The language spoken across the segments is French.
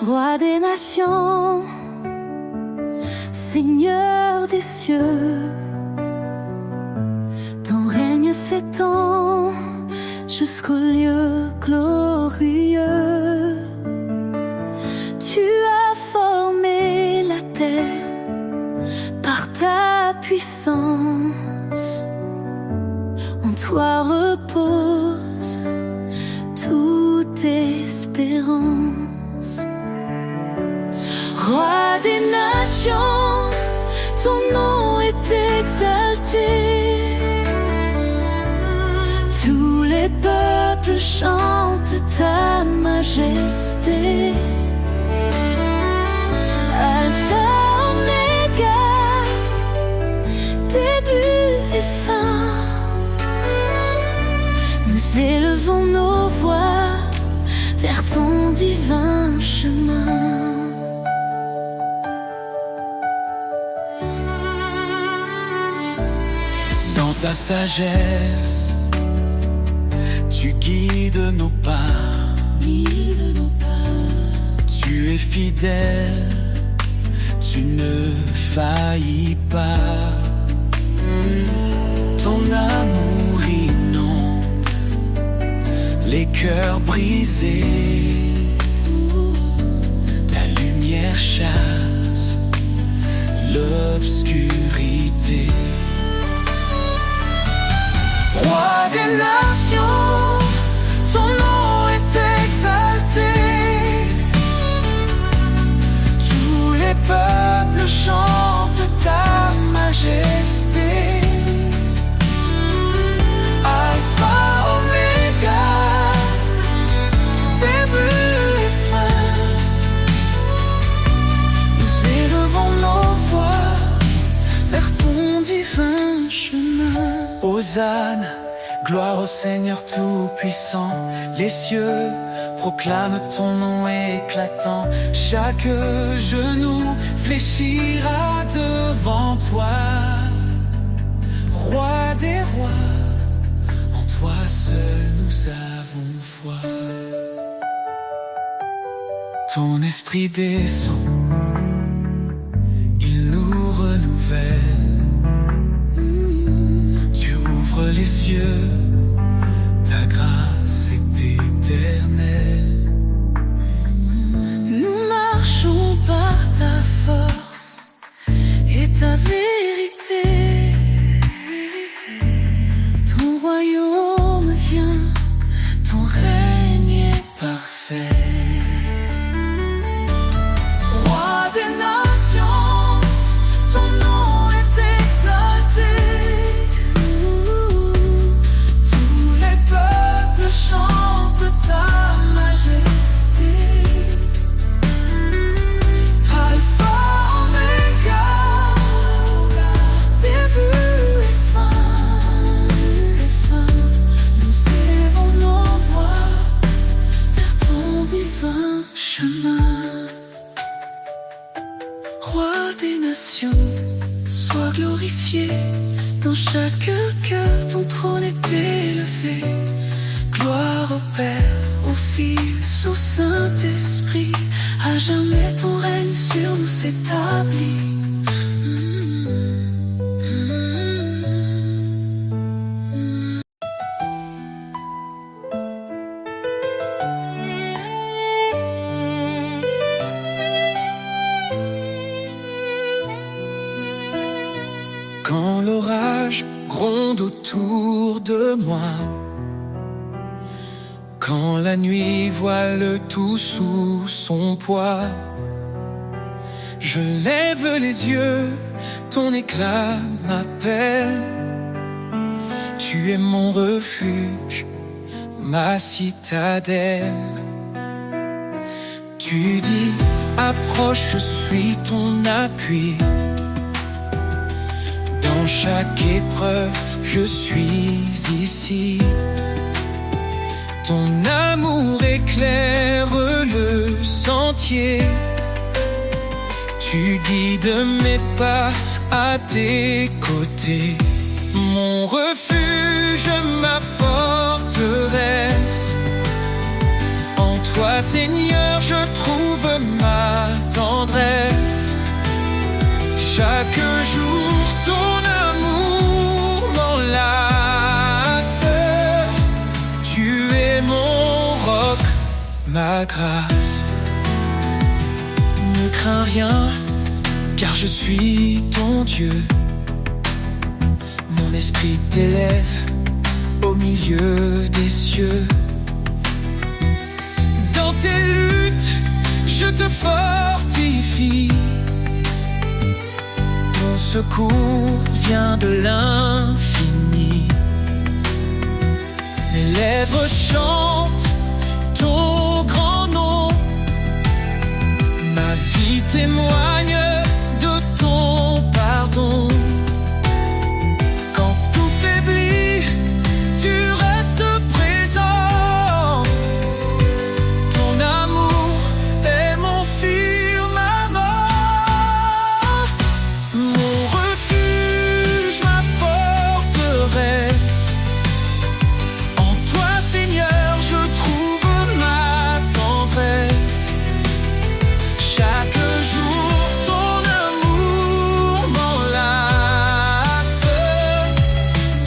Roi des nations, Seigneur des cieux, ton règne s'étend jusqu'au lieu glorieux. Tu as formé la terre par ta puissance. En toi repose toute espérance. Roi des nations, ton nom est exalté. Tous les peuples chantent ta majesté. Alpha, Oméga, début et fin. Nous élevons nos voix vers ton divin chemin. Dans ta sagesse, tu guides nos pas. Tu es fidèle, tu ne faillis pas. Ton amour inonde les cœurs brisés. Ta lumière chasse l'obscurité. Roi des nations, ton nom est exalté. Tous les peuples chantent ta majesté. Alpha, Oméga, début et fin. Nous élevons nos voix vers ton divin chemin. Hosanna, gloire au Seigneur Tout-Puissant. Les cieux proclament ton nom éclatant. Chaque genou fléchira devant toi. Roi des rois, en toi seul nous avons foi. Ton esprit descend, il nous renouvelle. Les cieux, ta grâce est éternelle. Nous marchons par ta force et ta vérité. Ton royaume vient, ton règne est parfait. Roi des nations, ton nom est exalté. Chante ta majesté. Alpha, Oméga, début et fin. Nous élevons nos voix vers ton divin chemin. Roi des nations, sois glorifié. Dans chaque cœur, ton trône est élevé. Gloire au Père, au Fils, au Saint-Esprit. À jamais ton règne sur nous s'établit. Quand l'orage gronde autour de moi, quand la nuit voile tout sous son poids, je lève les yeux, ton éclat m'appelle. Tu es mon refuge, ma citadelle. Tu dis, approche, je suis ton appui. Dans chaque épreuve, je suis ici. Ton amour éclaire le sentier. Tu guides mes pas à tes côtés. Mon refuge, ma forteresse. En toi Seigneur, je trouve ma tendresse. Chaque jour, ton amour m'enlace. Tu es mon roc, ma grâce. Ne crains rien, car je suis ton Dieu. Mon esprit t'élève au milieu des cieux. Dans tes luttes, je te fortifie. Mon secours vient de l'infini. Mes lèvres chantent ton grand nom. Ma vie témoigne de ton pardon. Quand tout faiblit, tu restes présent. Ton amour est mon firmament, mon refuge, ma forteresse. En toi, Seigneur, je trouve ma tendresse. Chaque jour, ton amour m'enlace.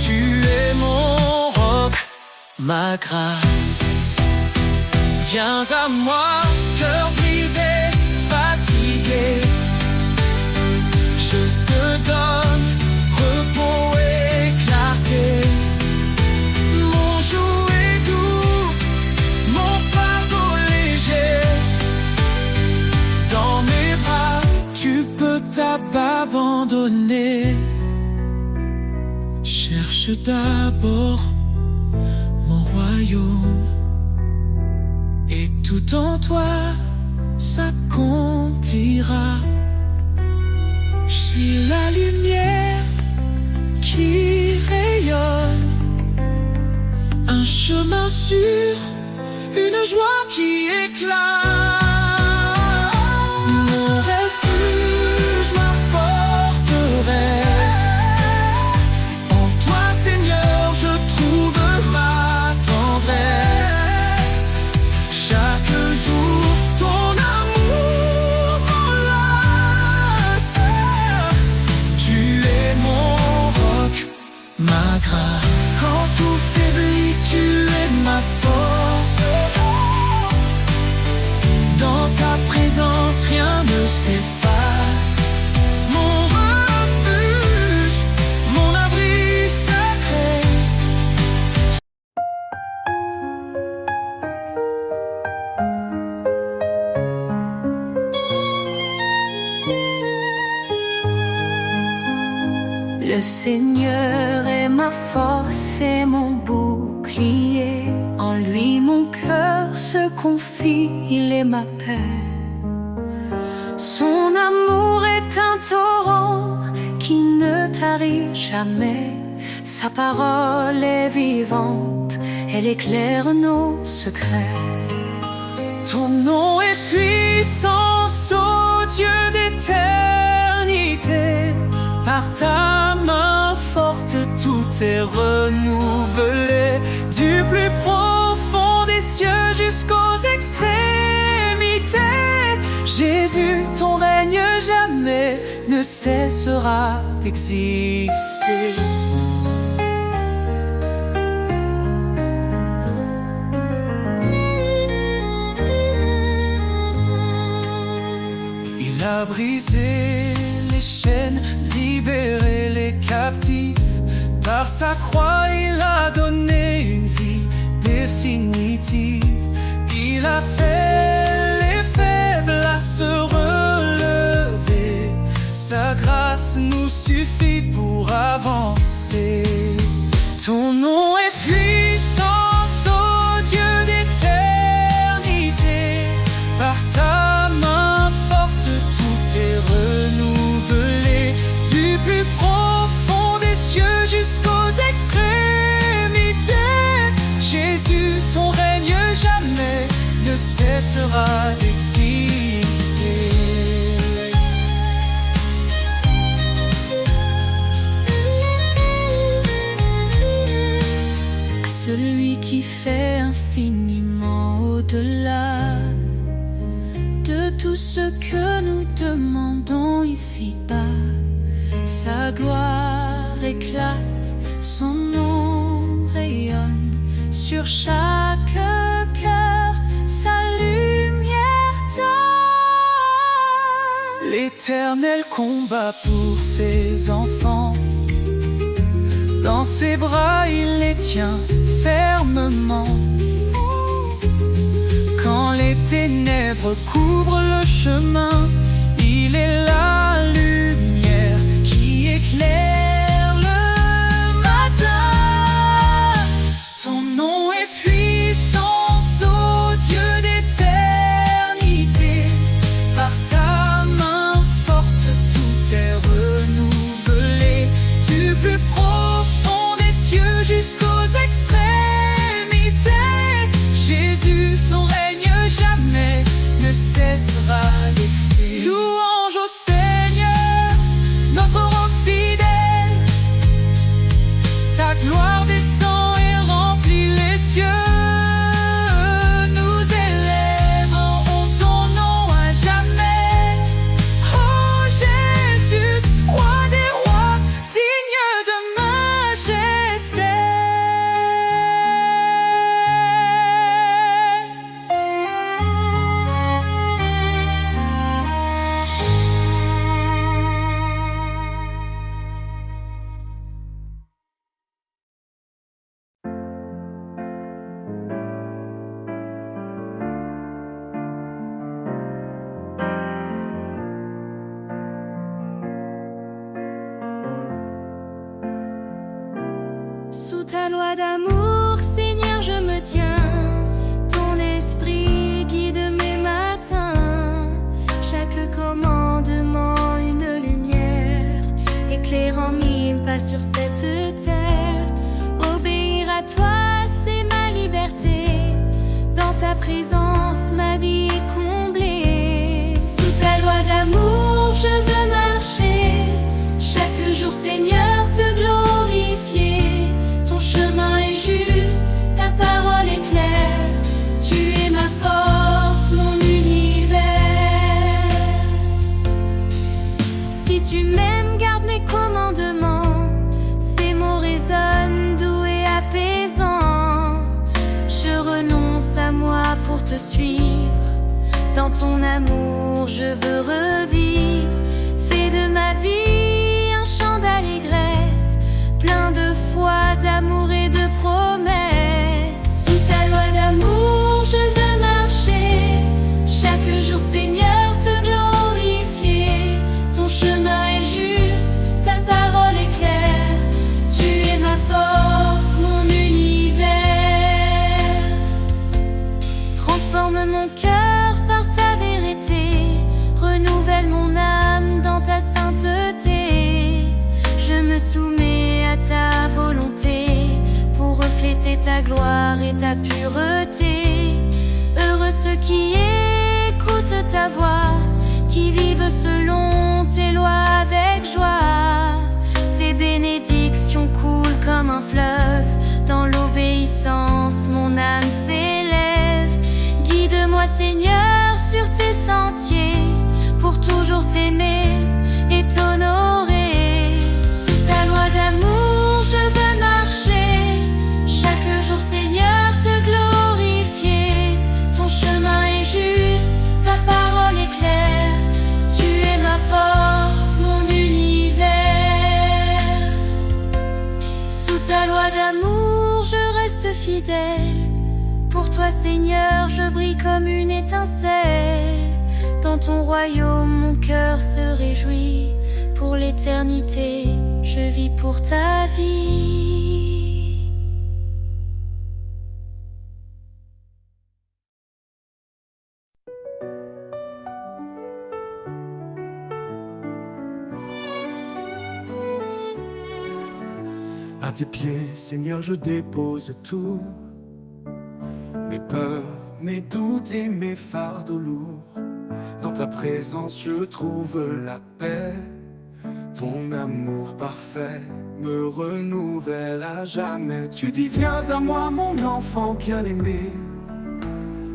Tu es mon roc, ma grâce. Viens à moi, cœur brisé, fatigué. Je te donne repos et clarté. Mon joug est doux, mon fardeau léger. Dans mes bras, tu peux t'abandonner. Cherche d'abord mon royaume, et tout en toi s'accomplira. Je suis la lumière qui rayonne, un chemin sûr, une joie qui éclate. Mon refuge, ma forteresse. En toi, Seigneur, je trouve ma tendresse. Chaque jour, ton amour m'enlace. Tu es mon roc, ma grâce. Quand tout faiblit, tu es ma force. Dans ta présence, rien ne s'efface. Mon refuge, mon abri sacré. Le Seigneur est ma force et mon bouclier. En lui mon cœur se confie, il est ma paix. Son amour est un torrent qui ne tarit jamais. Sa parole est vivante, elle éclaire nos secrets. Ton nom est puissance, ô Dieu d'éternité. Par ta main forte, tout est renouvelé. Du plus profond des cieux jusqu'aux extrémités. Jésus, ton règne jamais ne cessera d'exister. Il a brisé les chaînes, libéré les captifs. Par sa croix, il a donné une vie définitive. Il appelle les faibles à se relever. Sa grâce nous suffit pour avancer. Ton nom est puissance, ô Dieu d'éternité. Par ta main forte, tout est renouvelé. Du plus profond des cieux jusqu'aux extrémités. Jésus, ton règne jamais ne cessera d'exister. celui qui fait infiniment au-delà de tout ce que nous demandons ici-bas. Sa gloire éclate, son nom rayonne sur chaque cœur, sa lumière donne. L'Éternel combat pour ses enfants. Dans ses bras il les tient fermement. Quand les ténèbres couvrent le chemin, il est la lumière qui éclaire le matin. Ton nom est puissance, ô Dieu d'éternité. Par ta main forte, tout est renouvelé. Du plus profond des cieux jusqu'aux extrémités, Jésus, ton règne jamais ne cessera d'exister. Louange au Seigneur, notre roc fidèle. Ta gloire descend et remplit les cieux. Nous élèverons ton nom à jamais. Oh Jésus, roi des rois, digne de majesté. Sous ta loi d'amour, Seigneur, je me tiens. Ton esprit guide mes matins. Chaque commandement, une lumière éclairant mille pas sur cette terre. Obéir à toi, c'est ma liberté. Dans ta présence, ma vie est comblée. Sous ta loi d'amour, je veux marcher. Chaque jour, Seigneur, te glorifier. Ton chemin est juste, ta parole est claire. Tu es ma force, mon univers. Si tu m'aimes, garde mes commandements. Ces mots résonnent, doux et apaisants. Je renonce à moi pour te suivre. Dans ton amour, je veux revivre. Fais de ma vie un chant d'allégresse, plein de foi, d'amour et de promesses. Sous ta loi d'amour, je veux marcher. Chaque jour, Seigneur, te glorifier. Ton chemin est juste, ta parole est claire. Tu es ma force, mon univers. Transforme mon cœur par ta vérité. Renouvelle mon âme dans ta sainteté. Je me soumets à ta volonté pour refléter ta gloire et ta pureté. Heureux ceux qui écoutent ta voix, qui vivent selon tes lois avec joie. Tes bénédictions coulent comme un fleuve. Dans l'obéissance, mon âme s'élève. Guide-moi, Seigneur, sur tes sentiers, pour toujours t'aimer et t'honorer. Sous ta loi d'amour, je veux marcher. Chaque jour, Seigneur, te glorifier. Ton chemin est juste, ta parole est claire. Tu es ma force, mon univers. Sous ta loi d'amour, je reste fidèle. Pour toi, Seigneur, je brille comme une étincelle. Dans ton royaume, mon cœur se réjouit. Pour l'éternité, je vis pour ta vie. À tes pieds, Seigneur, je dépose tout. Mes peurs, mes doutes et mes fardeaux lourds. Dans ta présence, je trouve la paix. Ton amour parfait me renouvelle à jamais. Tu dis viens à moi mon enfant bien-aimé.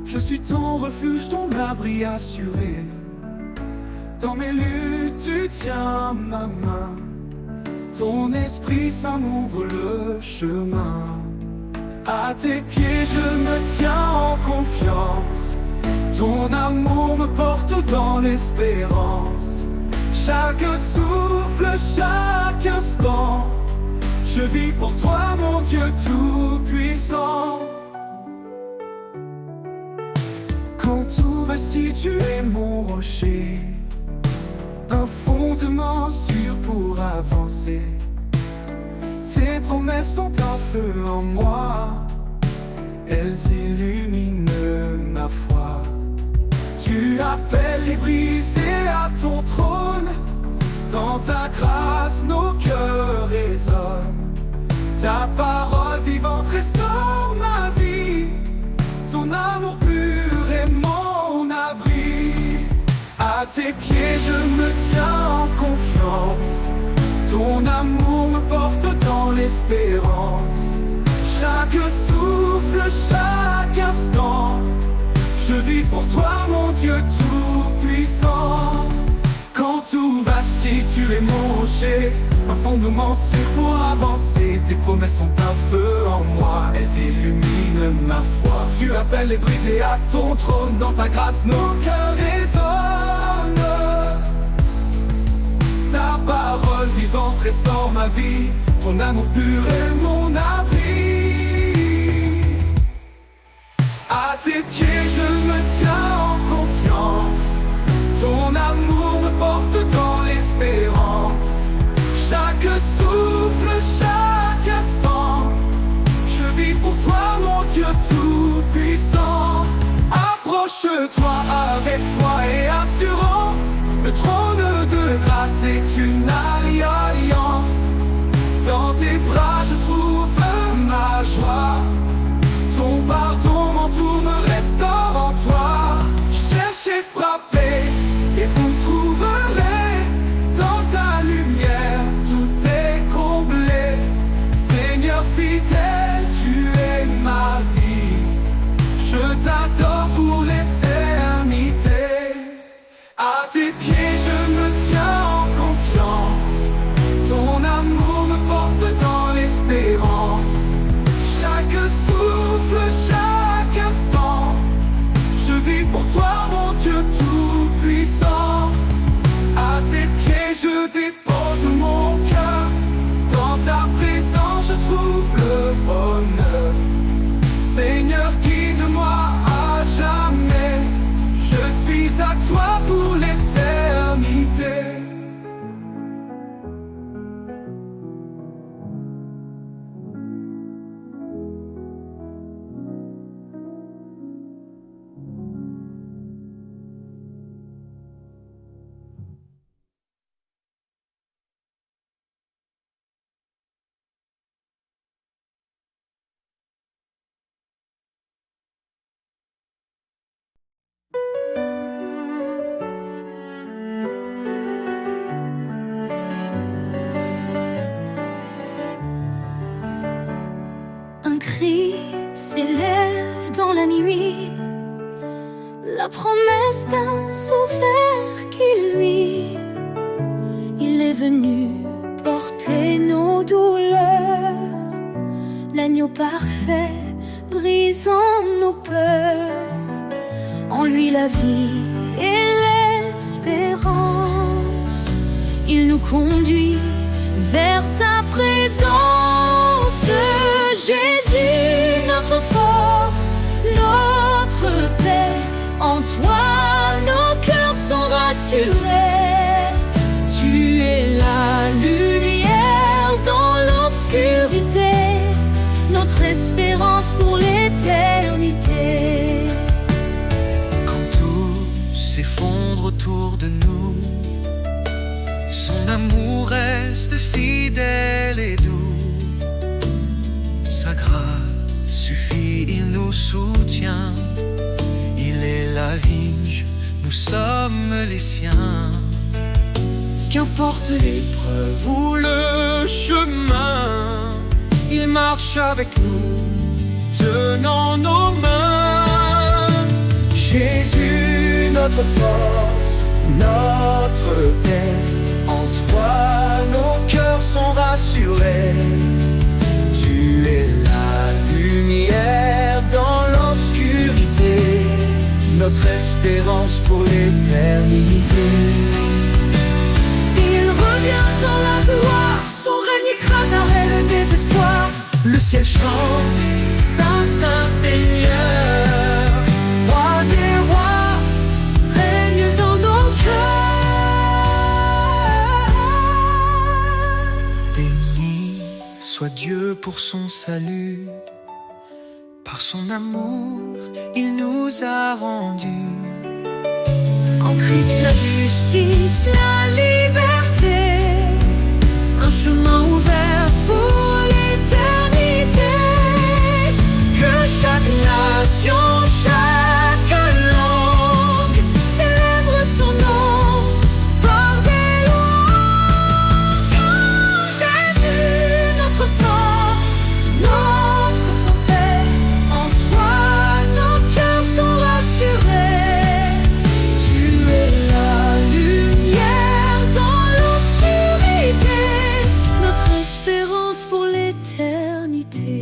Je suis ton refuge, ton abri assuré. Dans mes luttes tu tiens ma main. Ton esprit saint m'ouvre le chemin. À tes pieds je me tiens en confiance. Ton amour me porte dans l'espérance. Chaque souffle, chaque instant, je vis pour toi mon Dieu tout-puissant. Quand tout vacille, tu es mon rocher, un fondement sûr pour avancer. Tes promesses sont un feu en moi, elles illuminent ma foi. Tu appelles les brisés à ton trône. Dans ta grâce nos cœurs résonnent. Ta parole vivante restaure ma vie. Ton amour pur est mon abri. À tes pieds je me tiens en confiance. Ton amour me porte dans l'espérance. Chaque souffle, chaque instant, je vis pour toi mon Dieu tout-puissant. Quand tout vacille, tu es mon rocher, un fondement sûr pour avancer. Tes promesses sont un feu en moi, elles illuminent ma foi. Tu appelles les brisés à ton trône, dans ta grâce nos cœurs résonnent. Ta parole vivante restaure ma vie, ton amour pur est mon abri. À tes pieds je me tiens en confiance. Ton amour me porte dans l'espérance. Chaque souffle, chaque instant, je vis pour toi mon Dieu tout-puissant. Approche-toi avec foi et assurance. Le trône de grâce est une alliance. Dans tes bras je trouve ma joie. Ton pardon m'entoure, me restaure en toi. Cherchez, frappez, et vous me trouverez. Dans ta lumière, tout est comblé. Seigneur fidèle, tu es ma vie. Je t'adore pour l'éternité. À tes pieds je me tiens en confiance. Ton amour me porte dans l'espérance. Chaque souffle, chaque instant, je vis pour toi mon Dieu tout-puissant. À tes pieds je dépose mon cœur. Dans ta présence je trouve le bonheur. Seigneur guide-moi à jamais. Je suis à toi pour l'éternité. Un cri s'élève dans la nuit, la promesse d'un sauveur qui lui, il est venu porter nos douleurs, l'agneau parfait brisant nos peurs, en lui la vie et l'espérance, il nous conduit vers sa présence. Jésus, notre force, notre paix, en toi nos cœurs sont rassurés. Tu es la lumière dans l'obscurité, notre espérance pour l'éternité. Quand tout s'effondre autour de nous, son amour reste fidèle et doux. Sa grâce suffit, il nous soutient. Il est la vigne, nous sommes les siens. Qu'importe l'épreuve ou le chemin, il marche avec nous, tenant nos mains. Jésus, notre force, notre paix, en toi nos cœurs sont rassurés. Tu es la lumière dans l'obscurité, notre espérance pour l'éternité. Il revient dans la gloire, son règne écraserait le désespoir. Le ciel chante, Saint, Saint Seigneur, Roi des rois, règne dans nos cœurs. Béni soit Dieu pour son salut, par son amour il nous a rendus. En Christ la justice, la liberté, un chemin ouvert pour l'éternité. que chaque nation, chaque langue Célèbre son nom par des louanges. Jésus, notre force, notre paix, en toi nos cœurs sont rassurés. Tu es la lumière dans l'obscurité, notre espérance pour l'éternité.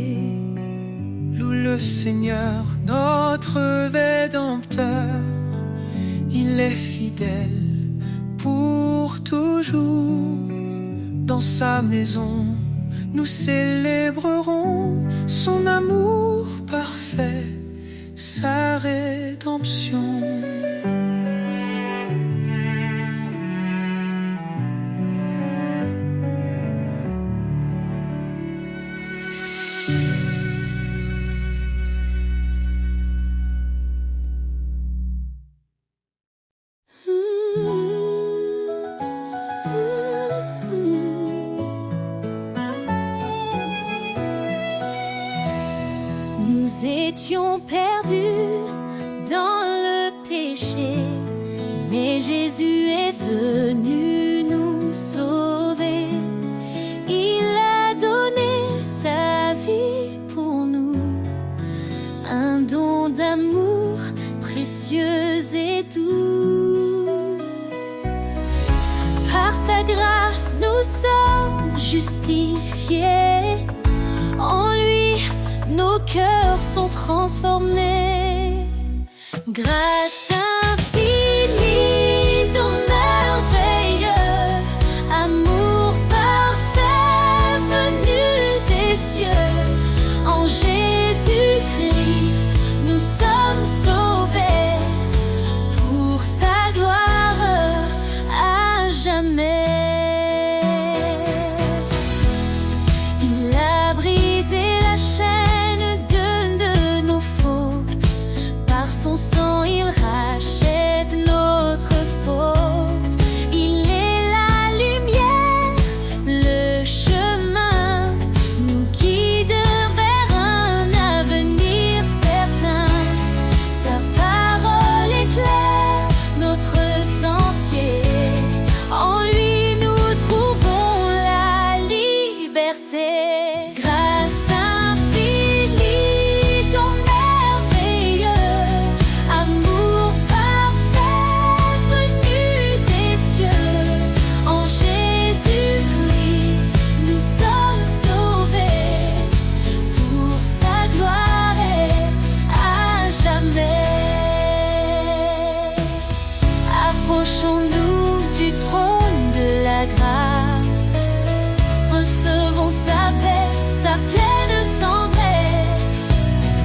Loue le Seigneur, notre Rédempteur, il est fidèle pour toujours. Dans sa maison, nous célébrerons son amour parfait, sa rédemption. Nous étions perdus dans le péché, mais Jésus est venu nous sauver. Il a donné sa vie pour nous, un don d'amour précieux et doux. Par sa grâce, nous sommes justifiés. En lui, nos cœurs sont transformés. Grâce infinie, ton merveilleux amour parfait venu des cieux. En Jésus-Christ, nous sommes sauvés pour sa gloire à jamais. Il a brisé la chaîne de nos fautes. Par son sang, il rachète notre faute. Il est la lumière, le chemin, nous guide vers un avenir certain. Sa parole éclaire notre sentier. En lui, nous trouvons la liberté. Grâce infinie, ton merveilleux amour parfait venu des cieux. En Jésus-Christ, nous sommes sauvés pour sa gloire et à jamais. Approchons-nous du trône de la grâce. Recevons sa paix, sa pleine tendresse.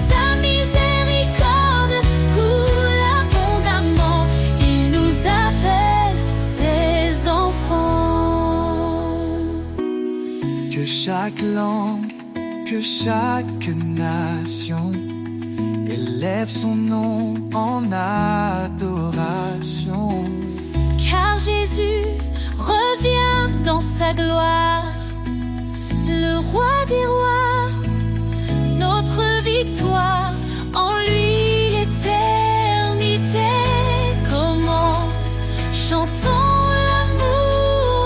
Sa miséricorde coule abondamment. Il nous appelle ses enfants. Que chaque langue, que chaque nation élève son nom en adoration. Car Jésus revient dans sa gloire, le roi des rois, notre victoire. En lui, l'éternité commence. Chantons l'amour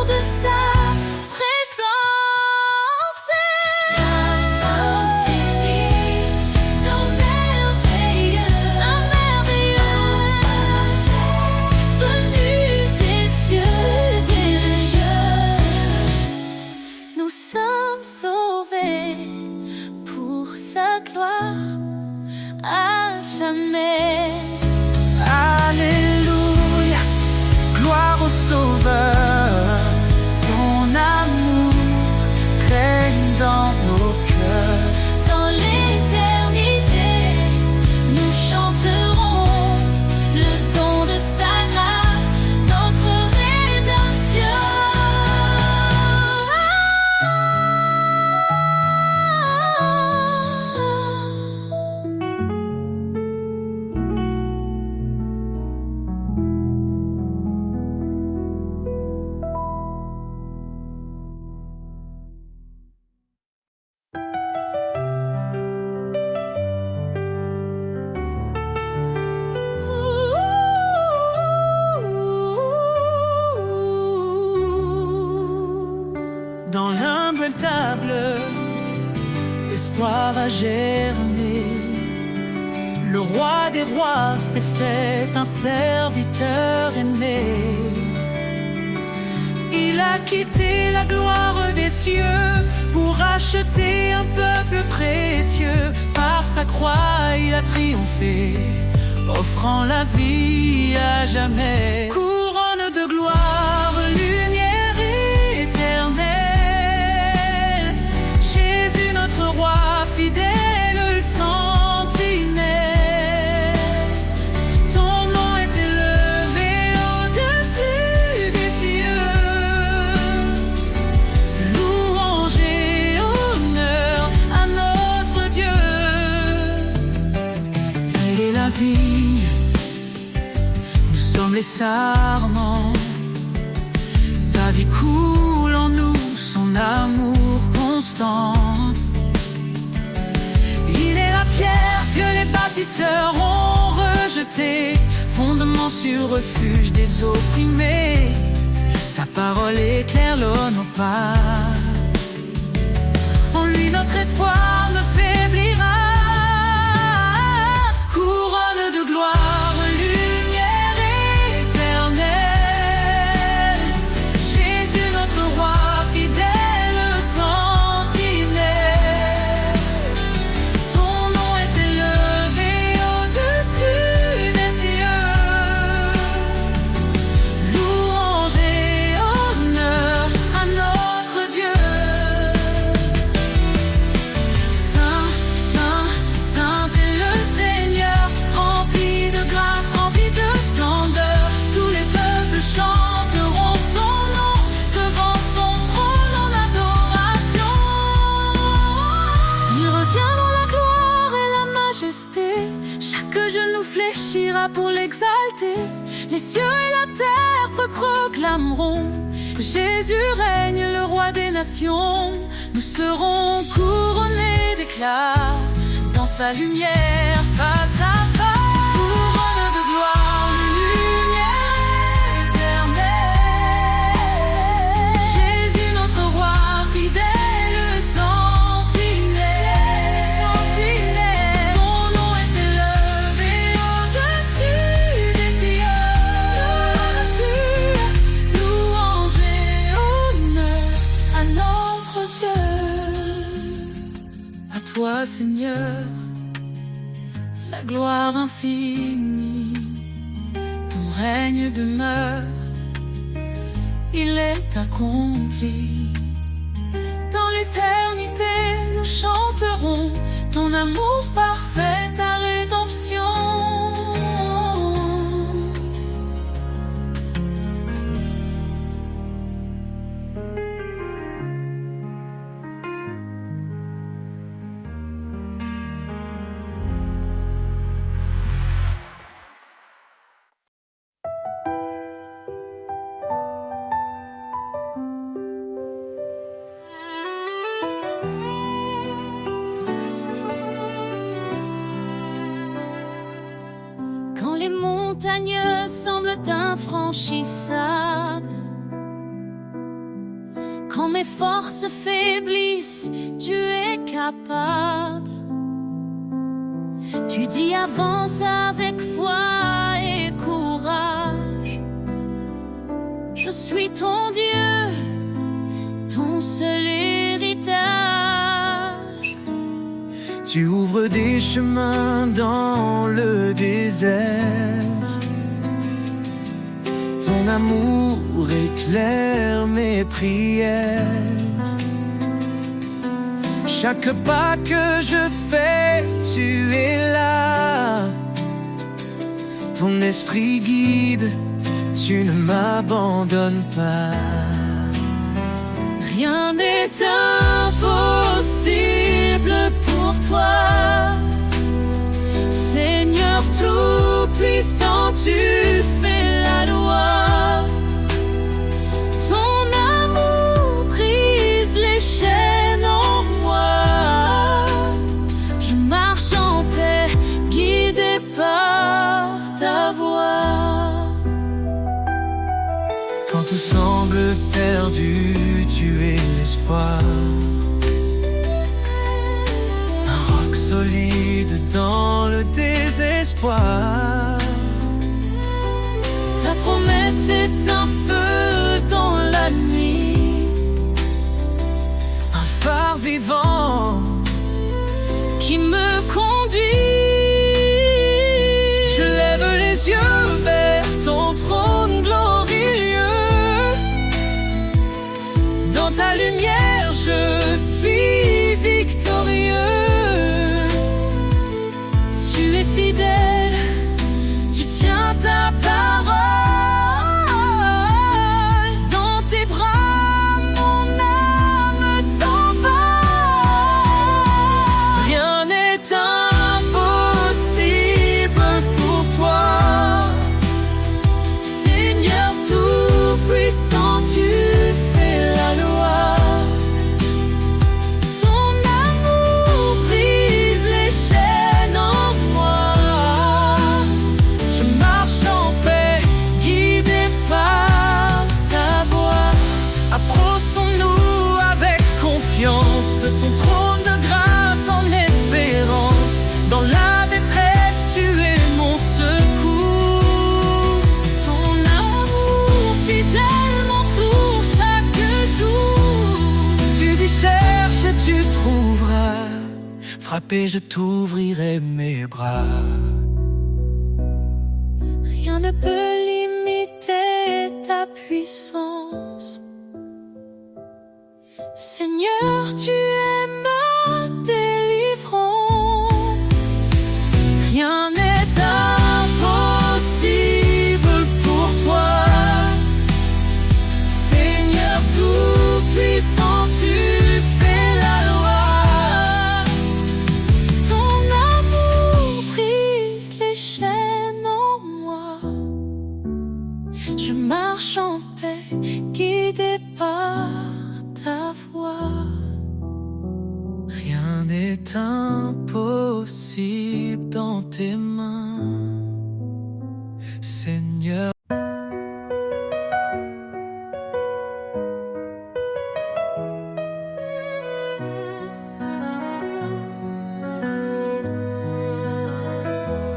sa gloire à jamais. Alléluia, gloire au Sauveur, son amour règne dans nos cœurs. Dans l'éternité, nous chanterons le don de sa grâce, notre rédemption. Dans l'humble table, l'espoir a germé. Le roi des rois s'est fait un serviteur aimé. Il a quitté la gloire des cieux pour acheter un peuple précieux. Par sa croix, il a triomphé, offrant la vie à jamais. Couronne de gloire, lumière éternelle, Jésus notre roi fidèle, le sentinelle. Ton nom est élevé au-dessus des cieux. Louange et honneur à notre Dieu. Il est la vigne, nous sommes les sarments. Sa vie coule en nous, son amour constant. Il est la pierre que les bâtisseurs ont rejetée, fondement sur refuge des opprimés. Sa parole éclaire l'eau nos pas. En lui notre espoir ne faiblira. Couronne de gloire, lumière éternelle, Jésus notre roi fidèle, sentinelle. Ton nom est élevé au-dessus des cieux. Louange et honneur à notre Dieu. Saint, saint, saint est le Seigneur, rempli de grâce, rempli de splendeur. Tous les peuples chanteront son nom devant son trône en adoration. Il revient dans la gloire et la majesté, chaque genou fléchira pour l'exalter. Les cieux et la terre proclameront que Jésus règne, le roi des nations. Nous serons couronnés d'éclat dans sa lumière face à face. Couronne de gloire, lumière éternelle, Jésus notre roi fidèle, sentinelle. Ton nom est élevé au-dessus des cieux. Louange et honneur à notre Dieu. À toi, Seigneur, la gloire infinie. Ton règne demeure, il est accompli. Dans l'éternité, nous chanterons ton amour parfait, ta rédemption. Quand les montagnes semblent infranchissables, quand mes forces faiblissent, tu es capable. Tu dis avance avec foi et courage. Je suis ton Dieu, ton seul héritage. Tu ouvres des chemins dans le désert. Ton amour éclaire mes prières. Chaque pas que je fais, tu es là. Ton esprit guide, tu ne m'abandonnes pas. Rien n'est impossible pour toi. Seigneur tout-puissant, tu fais la loi. Ton amour brise les chaînes en moi. Je marche en paix, guidé par ta voix. Quand tout semble perdu, tu es l'espoir. Un roc solide dans le désespoir. Ta promesse est un feu dans la nuit, Un phare vivant qui me conduit. Je lève les yeux vers ton trône glorieux. Dans ta lumière, je suis victorieux. Tu es fidèle, tu tiens ta parole. Dans tes bras, mon âme s'envole. Rien n'est impossible pour toi. Seigneur tout-puissant, tu fais la loi. Ton amour brise les chaînes en moi. Je marche en paix, guidé par ta voix. Approchons-nous avec confiance de ton trône de grâce en espérance. Dans la détresse, tu es mon secours. Ton amour fidèle m'entoure chaque jour. Tu dis cherche et tu trouveras. Frappé, je t'ouvrirai mes bras. Rien ne peut limiter ta puissance. Seigneur, tu es ma délivrance. Rien n'est impossible pour toi. Seigneur tout-puissant, tu fais la loi. Ton amour brise les chaînes en moi. Je marche en paix, guidé par ta voix. Rien n'est impossible dans tes mains, Seigneur.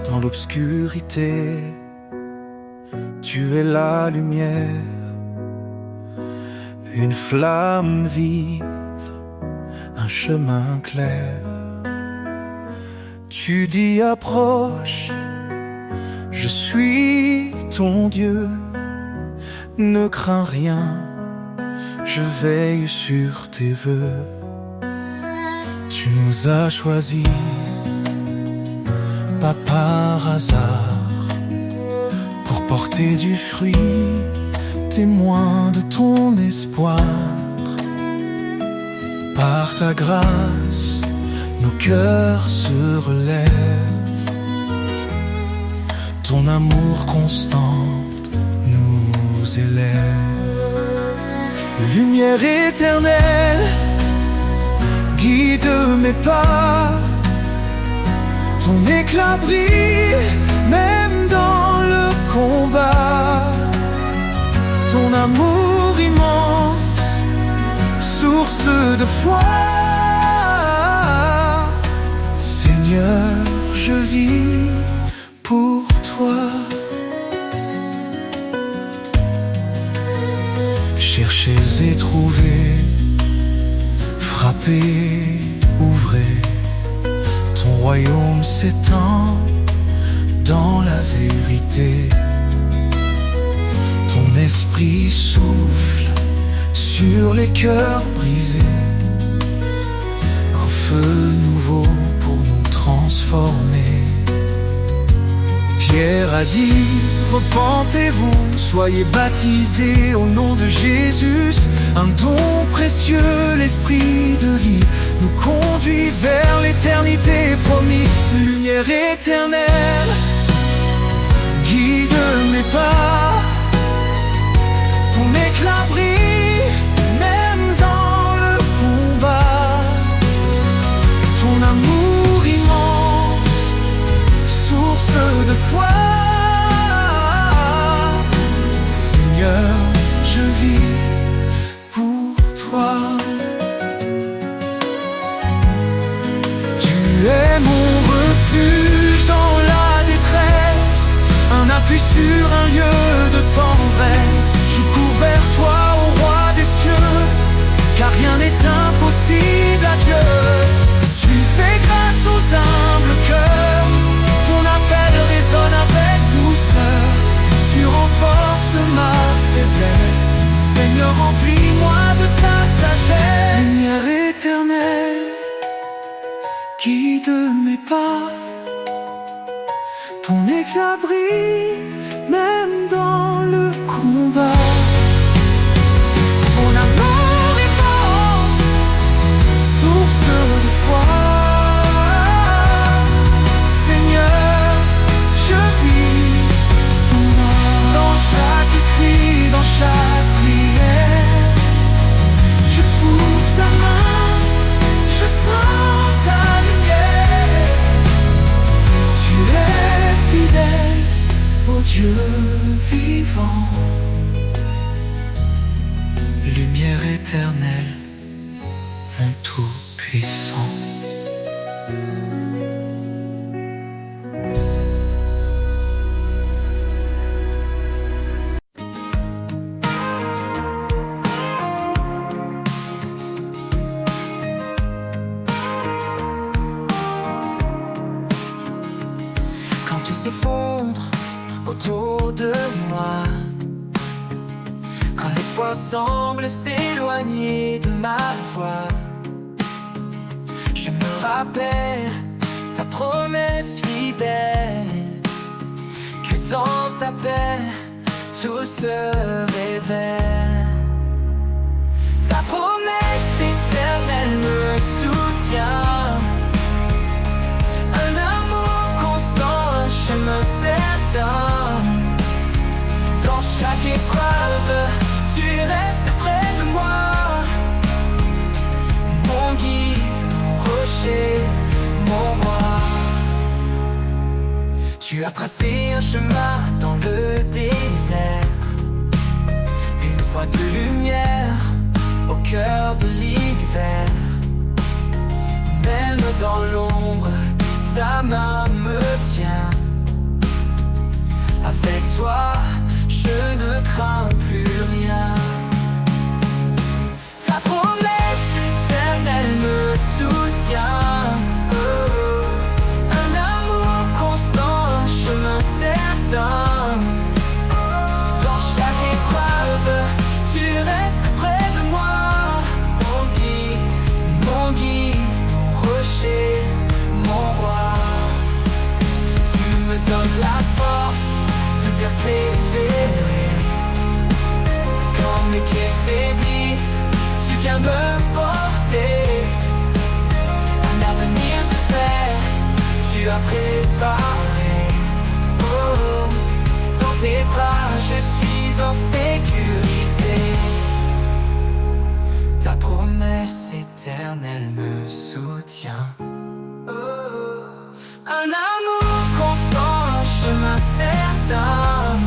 Dans l'obscurité, tu es la lumière, une flamme vive, un chemin clair. Tu dis approche, je suis ton Dieu, ne crains rien, je veille sur tes vœux. Tu nous as choisis, pas par hasard, pour porter du fruit, témoin de ton espoir. Par ta grâce, nos cœurs se relèvent. Ton amour constant nous élève. Lumière éternelle, guide mes pas. Ton éclat brille même dans le combat. Ton amour immense, source de foi. Seigneur, je vis pour toi. Cherchez et trouvez, frappez, ouvrez. royaume s'étend dans la vérité. Ton esprit souffle sur les cœurs brisés, un feu nouveau pour nous transformer. Pierre a dit, repentez-vous, soyez baptisés au nom de Jésus. Un don précieux, l'esprit de vie, nous conduit vers l'éternité promise. Lumière éternelle, guide mes pas. Ton éclat brille, même dans le combat. Ton amour immense, source de foi. Seigneur, je vis pour toi. Tu es mon refuge dans la détresse, un appui sur un lieu de tendresse. Je cours vers toi, ô roi des cieux, car rien n'est impossible à Dieu. Tu fais grâce aux humbles cœurs, ton appel résonne avec douceur. Tu renforces ma faiblesse, Seigneur, remplis-moi de ta sagesse. Lumière éternelle, guide mes pas. Ton éclat brille, même dans le combat. Ton amour immense, source de foi. Seigneur, je vis pour moi. Dans chaque cri, dans chaque prière, je trouve ta main, je sens ta lumière. Tu es fidèle, ô Dieu vivant. Lumière éternelle, mon tout-puissant. Quand tout s'effondre autour de moi, quand l'espoir semble s'éloigner de ma voix, je me rappelle ta promesse fidèle, que dans ta paix tout se révèle. Ta promesse éternelle me soutient, un amour constant, un chemin certain. Dans chaque épreuve, tu restes près de moi, mon guide, mon rocher, mon roi. Tu as tracé un chemin dans le désert, une voie de lumière au cœur de l'hiver. Même dans l'ombre, ta main me tient. Avec toi, je ne crains plus rien. Ta promesse éternelle me soutient, un amour constant, un chemin certain. Dans chaque épreuve, tu restes près de moi, mon guide, mon rocher, mon roi. Tu me donnes la force de persévérer. Quand mes pieds faiblissent, tu viens me porter. Un avenir de paix, tu as préparé. Oh, dans tes bras, je suis en sécurité. Ta promesse éternelle me soutient. Oh, un amour constant, un chemin certain.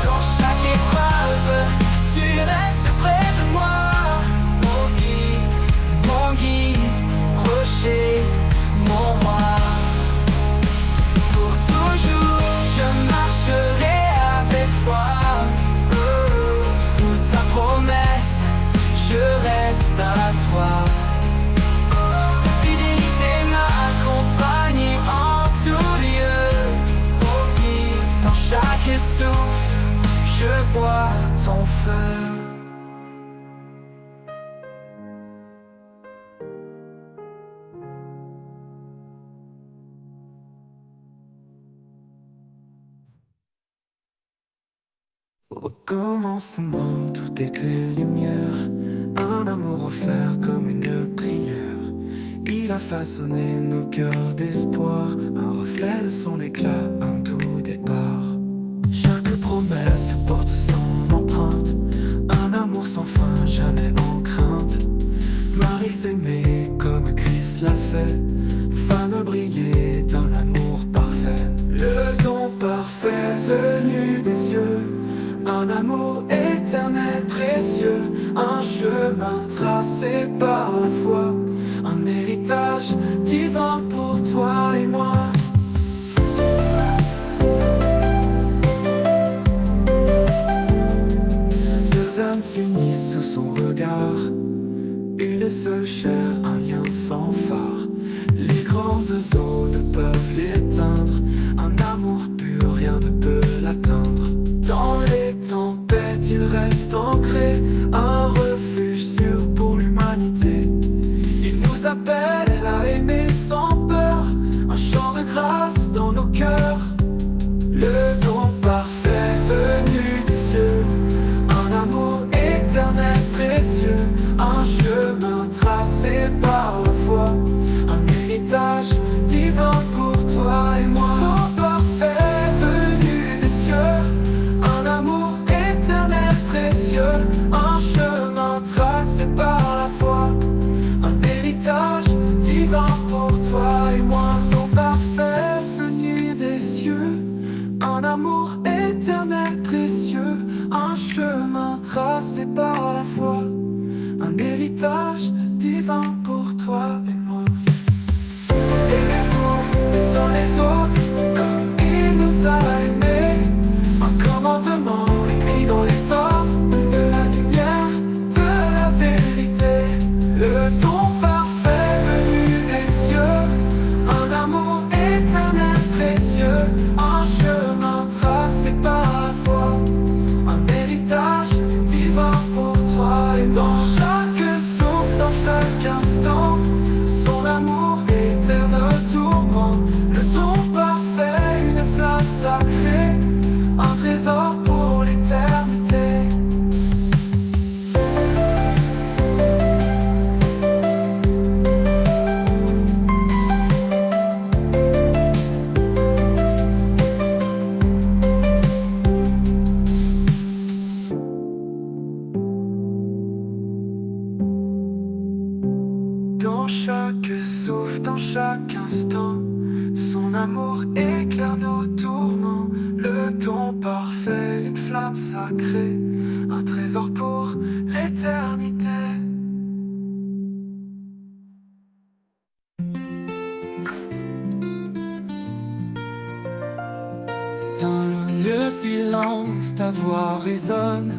Dans chaque épreuve, tu restes près de moi, mon guide, rocher, mon roi. Pour toujours, je marcherai avec foi. Sous ta promesse, je reste à toi. Ta fidélité m'a accompagné. sans faire. Au commencement, tout était lumière, un amour offert comme une prière. Il a façonné nos cœurs d'espoir, un reflet de son éclat, un doux départ. Chaque promesse porte son empreinte, un amour sans fin, jamais en crainte. Marie s'aimait comme Christ l'a fait, femme brillait d'un amour parfait. Le don parfait venu des cieux, un amour éternel précieux, un chemin tracé par la foi, un héritage divin pour toi et moi. Deux âmes s'unissent sous son regard, une seule chair, un lien sans phare. Les grandes eaux ne peuvent l'éteindre, un amour pur, rien ne peut l'atteindre. Dans les tempêtes, il reste ancré, un refuge sûr pour l'humanité. Il nous appelle à aimer sans peur, un chant de grâce dans nos cœurs. Le don parfait venu des cieux, un amour éternel précieux, un chemin tracé par la foi, un héritage divin pour toi et moi. Don parfait venu des cieux, un amour éternel précieux, un chemin tracé par la foi, un héritage divin pour toi et moi. Don parfait venu des cieux, un amour éternel précieux, un chemin tracé par la foi, un héritage divin pour toi et moi. Aimez-vous les uns les autres comme il nous a aimés, un commandement écrit dans l'étoffe de la lumière, de la vérité. Le don parfait venu des cieux, un amour éternel précieux, un chemin tracé par la foi, un héritage divin pour toi et dans chaque souffle, dans chaque instant, son amour éternel tourment. Le don parfait, une flamme sacrée, un trésor pour l'éternité. Dans chaque souffle, dans chaque instant, son amour éclaire nos tourments. Le don parfait, une flamme sacrée, un trésor pour l'éternité. Dans le silence, ta voix résonne,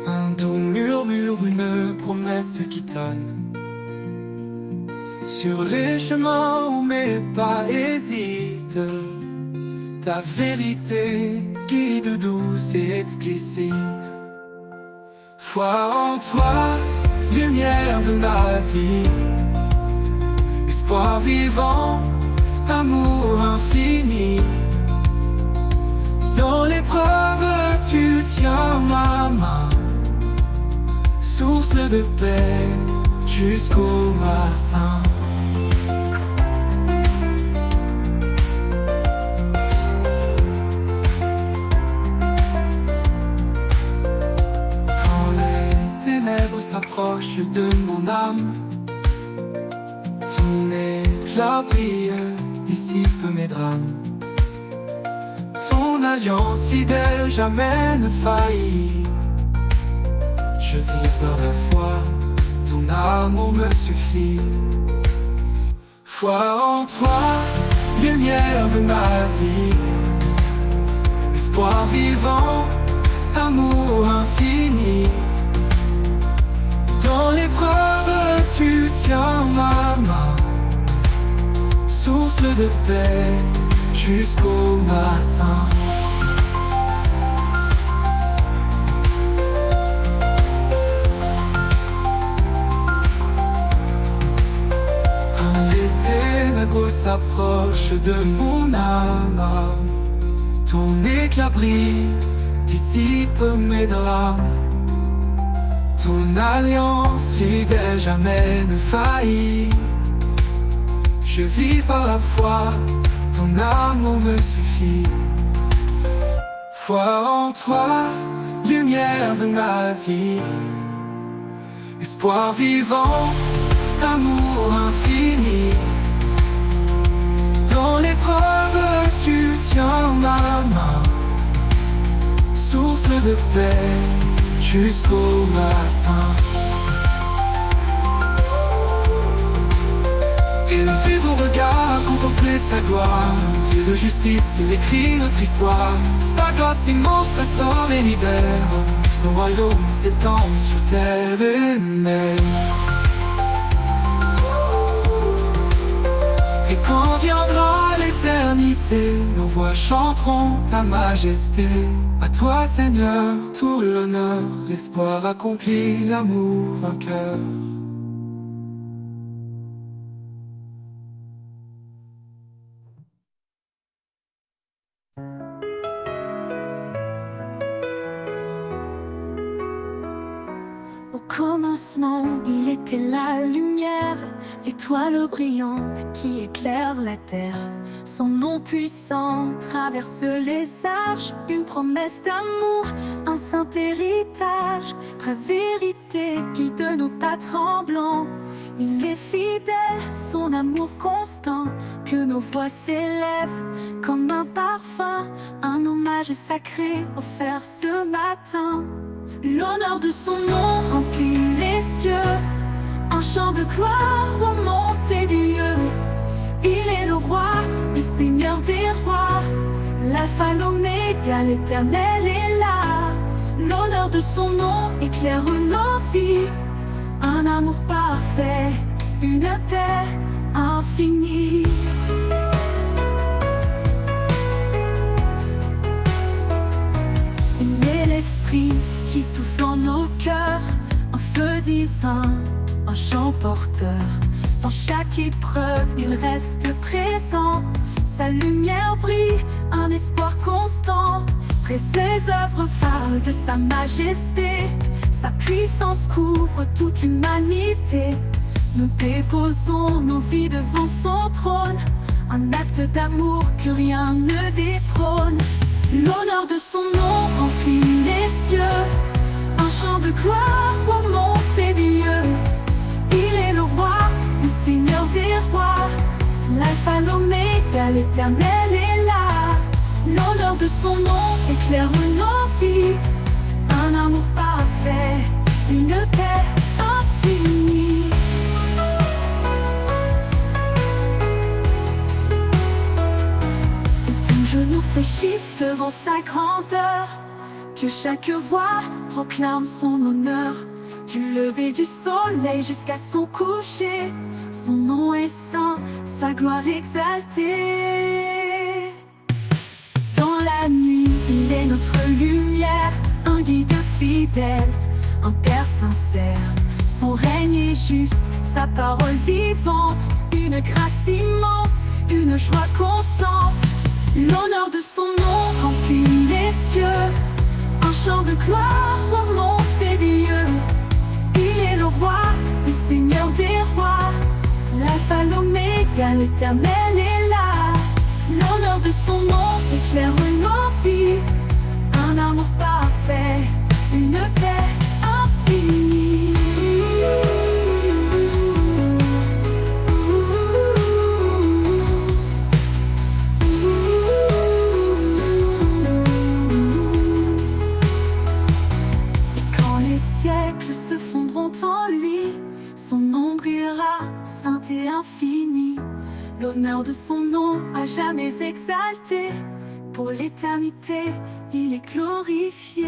un doux murmure, une promesse qui tonne. Sur les chemins où mes pas hésitent, ta vérité guide douce et explicite. Foi en toi, lumière de ma vie, espoir vivant, amour infini. Dans l'épreuve, tu tiens ma main, source de paix jusqu'au matin. Quand les ténèbres s'approchent de mon âme, ton éclat brille, dissipe mes drames. Ton alliance fidèle jamais ne faillit. Je vis par la foi, ton amour me suffit. Foi en toi, lumière de ma vie, espoir vivant, amour infini. Dans l'épreuve, tu tiens ma main, source de paix jusqu'au matin. ténébreux s'approche de mon âme. Ton éclat brille, dissipe mes drames. Ton alliance fidèle jamais ne faillit. Je vis par la foi, ton amour me suffit. Foi en toi, lumière de ma vie. Espoir vivant, amour infini. Dans l'épreuve, tu tiens ma main. Source de paix jusqu'au matin. Élever vos regards, contempler sa gloire. Dieu de justice, il écrit notre histoire. Sa grâce immense restaure et libère. Son royaume s'étend sur terre et mer. Et quand viendra l'éternité, nos voix chanteront ta majesté. À toi Seigneur, tout l'honneur, l'espoir accompli, l'amour vainqueur. Au commencement, il était la lumière, l'étoile brillante qui éclaire la terre. Son nom puissant traverse les âges, une promesse d'amour, un saint héritage. Vraie vérité guide nos pas tremblants. Il est fidèle, son amour constant, que nos voix s'élèvent comme un parfum, un hommage sacré offert ce matin. L'honneur de son nom remplit les cieux, un chant de gloire aux montées des lieux. Il est le roi, le seigneur des rois, l'alpha, l'oméga, l'éternel est là. L'honneur de son nom éclaire nos vies, un amour parfait, une paix infinie. Il est l'esprit qui souffle en nos cœurs, un feu divin, un chant porteur. Dans chaque épreuve, il reste présent. Sa lumière brille, un espoir constant. Près ses œuvres parlent de sa majesté. Sa puissance couvre toute l'humanité. Nous déposons nos vies devant son trône, un acte d'amour que rien ne détrône. L'honneur de son nom remplit les cieux, un chant de gloire aux montées des lieux. Il est le roi, le seigneur des rois, l'alpha, l'oméga, l'éternel est là. L'honneur de son nom éclaire nos vies, un amour parfait, une paix infinie. Tout genou fléchisse devant sa grandeur, que chaque voix proclame son honneur. Du lever du soleil jusqu'à son coucher, son nom est saint, sa gloire exaltée. Dans la nuit, il est notre lumière, un guide fidèle, un père sincère. Son règne est juste, sa parole vivante, une grâce immense, une joie constante. L'honneur de son nom remplit les cieux, un chant de gloire aux montées des lieux. Il est le roi, le seigneur des rois, l'alpha, l'oméga, l'éternel est là. L'honneur de son nom éclaire nos vies, un amour parfait, une paix infinie. Se fondront en lui, son nom brillera, saint et infini. L'honneur de son nom à jamais exalté, pour l'éternité, il est glorifié.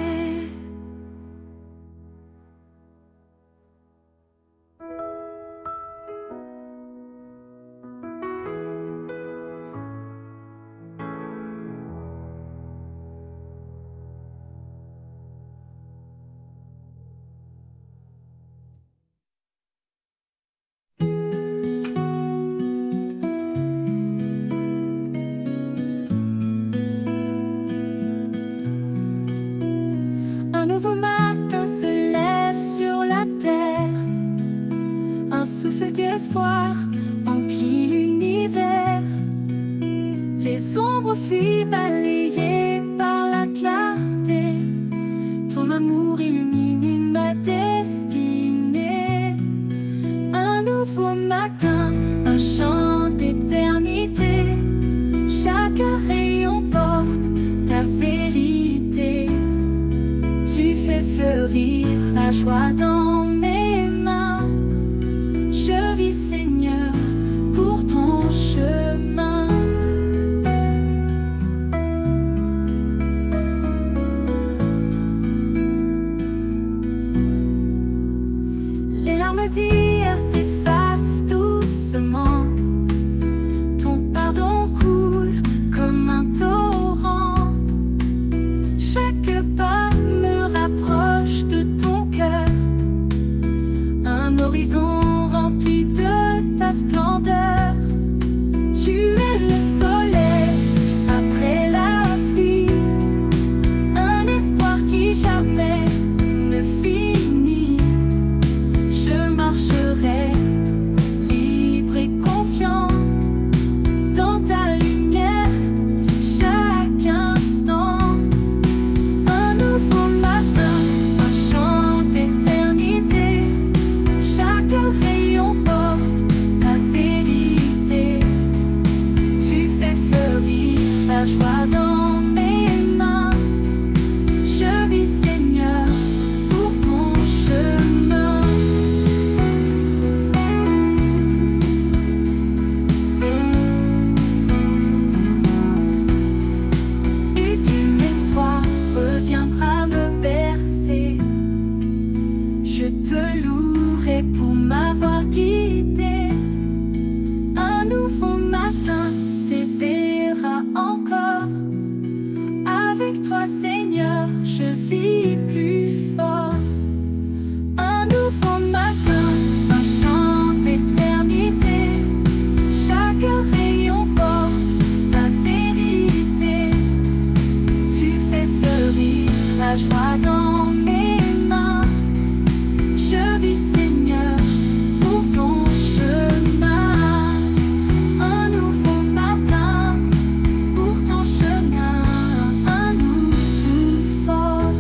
la joie dans mes mains. Je vis, Seigneur, pour ton chemin. Les larmes d'hier s'effacent doucement. Ton pardon coule comme un torrent. Chaque pas me rapproche de ton cœur. Un horizon rempli de ta splendeur. Tu es le soleil après la pluie. Un espoir qui jamais ne finit. Je marcherai libre et confiant dans ta lumière chaque instant. Un nouveau matin, un chant d'éternité. Chaque rayon porte ta vérité. Tu fais fleurir la joie dans mes mains. Je vis, Seigneur, pour ton chemin. Et tu mes soirs reviendras me bercer. Je te louerai pour m'avoir guidé. Un nouveau matin s'éveillera encore. Avec toi, Seigneur, je vis plus fort. Un nouveau matin, un chant d'éternité. Chaque rayon porte ta vérité. Tu fais fleurir la joie dans mes mains. Je vis, Seigneur, pour ton chemin. Un nouveau matin, pour ton chemin. Un nouveau fort.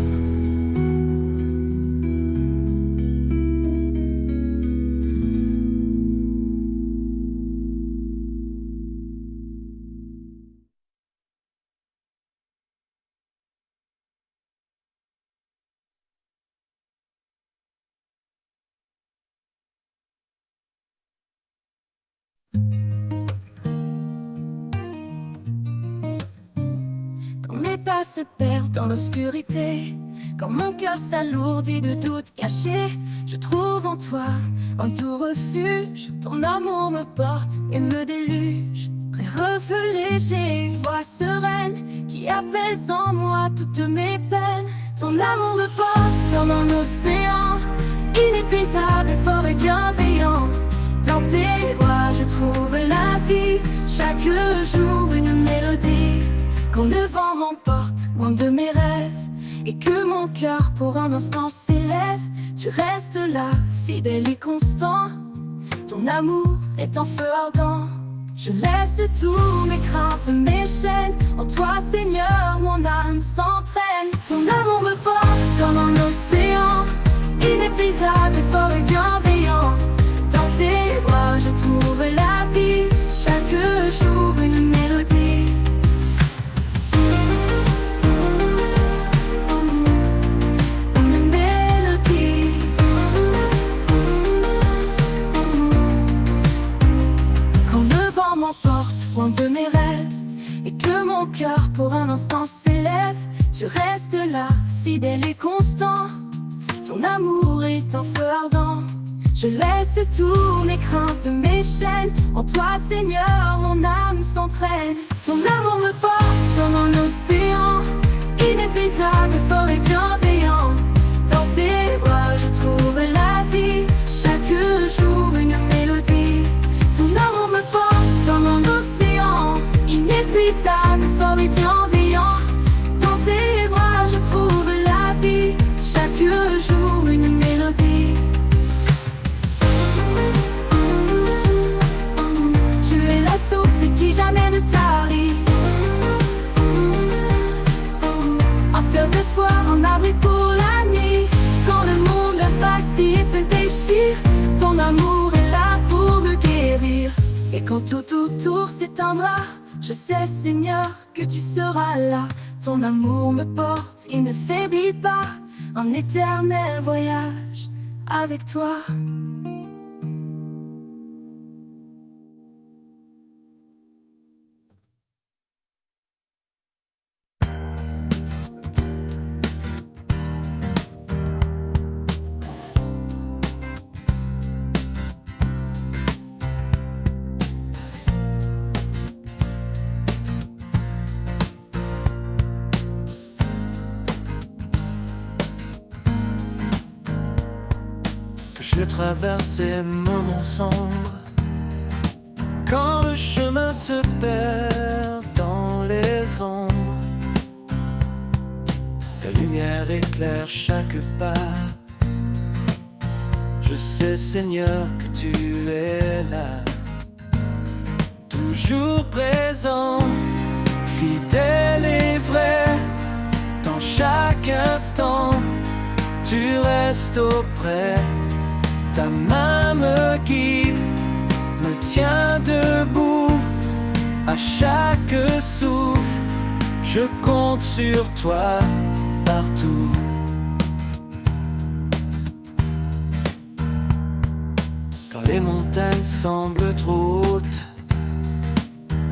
Quand mes pas se perdent dans l'obscurité, quand mon cœur s'alourdit de doutes cachés, je trouve en toi un doux refuge. Ton amour me porte et me déluge. Près reflet léger, une voix sereine qui apaise en moi toutes mes peines. Ton amour me porte comme un océan, inépuisable, fort et bienveillant. Dans tes voix je trouve la vie, chaque jour une mélodie. Quand le vent m'emporte loin de mes rêves et que mon cœur pour un instant s'élève, tu restes là, fidèle et constant. Ton amour est un feu ardent. Je laisse tous mes craintes, mes chaînes. En toi, Seigneur, mon âme s'entraîne. Ton amour me porte comme un océan, inépuisable, fort et bienveillant. Dans tes bras je trouve la vie, chaque jour une mélodie. Une mélodie. Quand le vent m'emporte loin de mes rêves et que mon cœur pour un instant s'élève, tu restes là, fidèle et constant. Ton amour est un feu ardent. Je laisse tous mes craintes, mes chaînes. En toi, Seigneur, mon âme s'entraîne. Ton amour me porte comme un océan, inépuisable, fort et bienveillant. Dans tes bras je trouve la vie, chaque jour une mélodie. Ton amour me porte comme un océan, inépuisable, fort et bienveillant. Dans tes bras je trouve la vie, chaque jour une mélodie. Tu es la source qui jamais ne tarit, un fleuve d'espoir, un abri pour la nuit. Quand le monde facile se déchire, ton amour est là pour me guérir. Et quand tout autour s'éteindra, je sais, Seigneur, que tu seras là. Ton amour me porte, il ne faiblit pas. un éternel voyage avec toi. Je traverse ces moments sombres, quand le chemin se perd dans les ombres. Ta lumière éclaire chaque pas. Je sais, Seigneur, que tu es là, toujours présent, fidèle et vrai. Dans chaque instant, tu restes auprès. Ta main me guide, me tient debout. À chaque souffle, je compte sur toi partout. Quand les montagnes semblent trop hautes,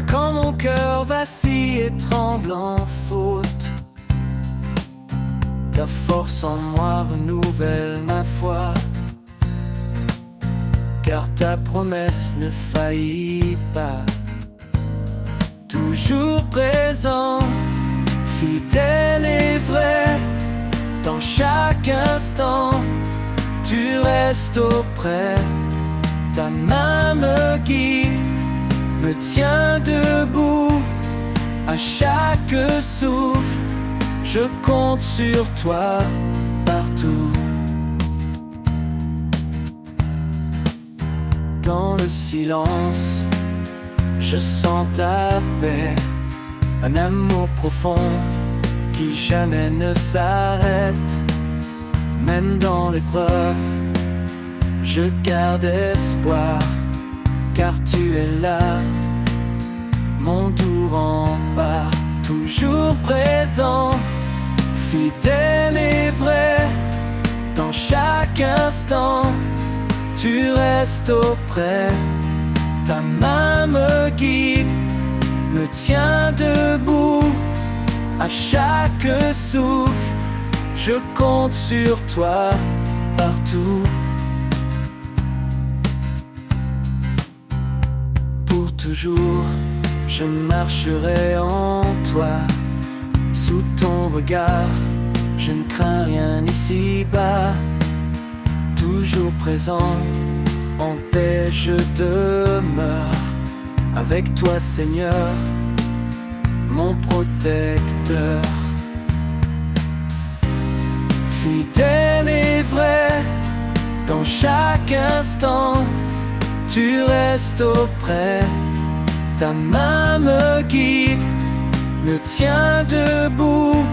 quand mon cœur vacille et tremble en faute, ta force en moi renouvelle ma foi. Car ta promesse ne faillit pas. Toujours présent, fidèle et vrai. Dans chaque instant, tu restes auprès. Ta main me guide, me tient debout. À chaque souffle, je compte sur toi partout. Dans le silence, je sens ta paix, un amour profond qui jamais ne s'arrête. Même dans l'épreuve, je garde espoir, car tu es là, mon doux rempart. Toujours présent, fidèle et vrai, dans chaque instant, tu restes auprès. Ta main me guide, me tient debout. À chaque souffle, je compte sur toi partout. Pour toujours, je marcherai en toi. Sous ton regard, je ne crains rien ici-bas. Toujours présent, en paix je demeure. Avec toi, Seigneur, mon protecteur. Fidèle et vrai, dans chaque instant, tu restes auprès. Ta main me guide, me tient debout.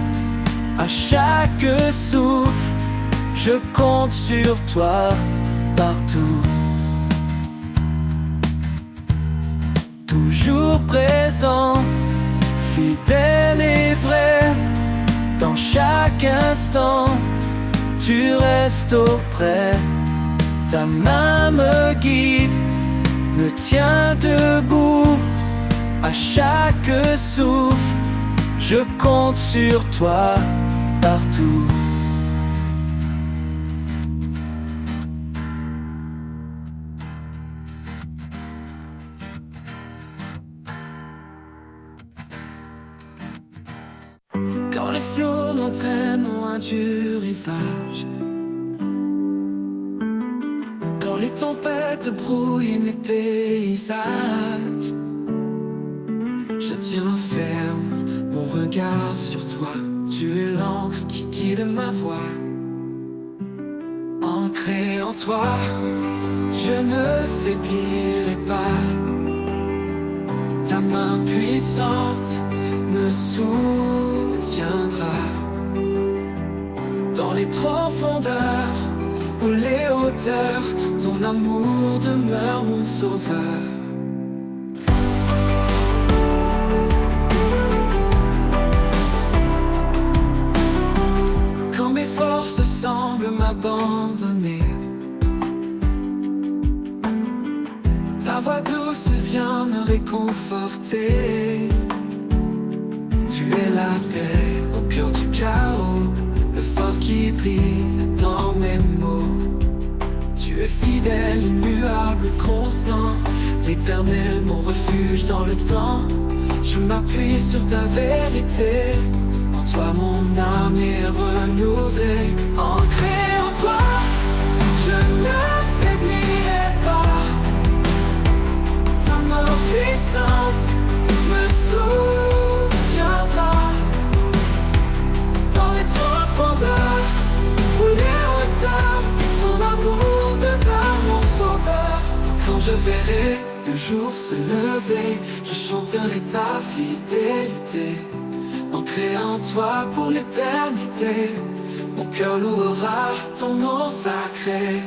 À chaque souffle, je compte sur toi partout. Toujours présent, fidèle et vrai. Dans chaque instant, tu restes auprès. Ta main me guide, me tient debout. À chaque souffle, je compte sur toi partout. Quand les flots m'entraînent loin du rivage, quand les tempêtes brouillent mes paysages, je tiens ferme mon regard sur toi. Tu es l'encre qui guide ma voie. Ancré en toi, je ne faiblirai pas. Ta main puissante me soutiendra. Dans les profondeurs ou les hauteurs, ton amour demeure mon sauveur. Quand mes forces m'abandonner. Ta voix douce vient me réconforter. Tu es la paix au cœur du chaos, le phare qui brille dans mes mots. Tu es fidèle, immuable, constant, l'éternel, mon refuge dans le temps. Je m'appuie sur ta vérité, en toi mon âme est renouvelée. Ancré en toi, je ne faiblirai pas. Ta main puissante me soutiendra. Dans les profondeurs ou les hauteurs, ton amour demeure mon sauveur. Quand je verrai le jour se lever, je chanterai ta fidélité. Ancré en toi pour l'éternité, mon cœur louera ton nom sacré.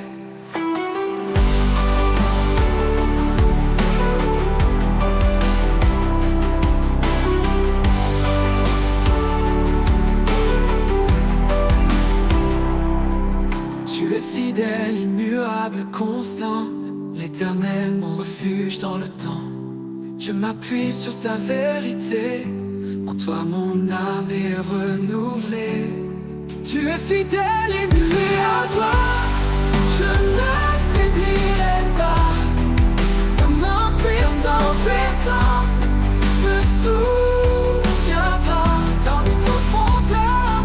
Tu es fidèle, immuable, constant, l'éternel, mon refuge dans le temps. Je m'appuie sur ta vérité, en toi mon âme est renouvelée. Tu es fidèle et muet à toi, je ne faiblirai pas. Ta main puissante me soutiendra. Dans les profondeurs,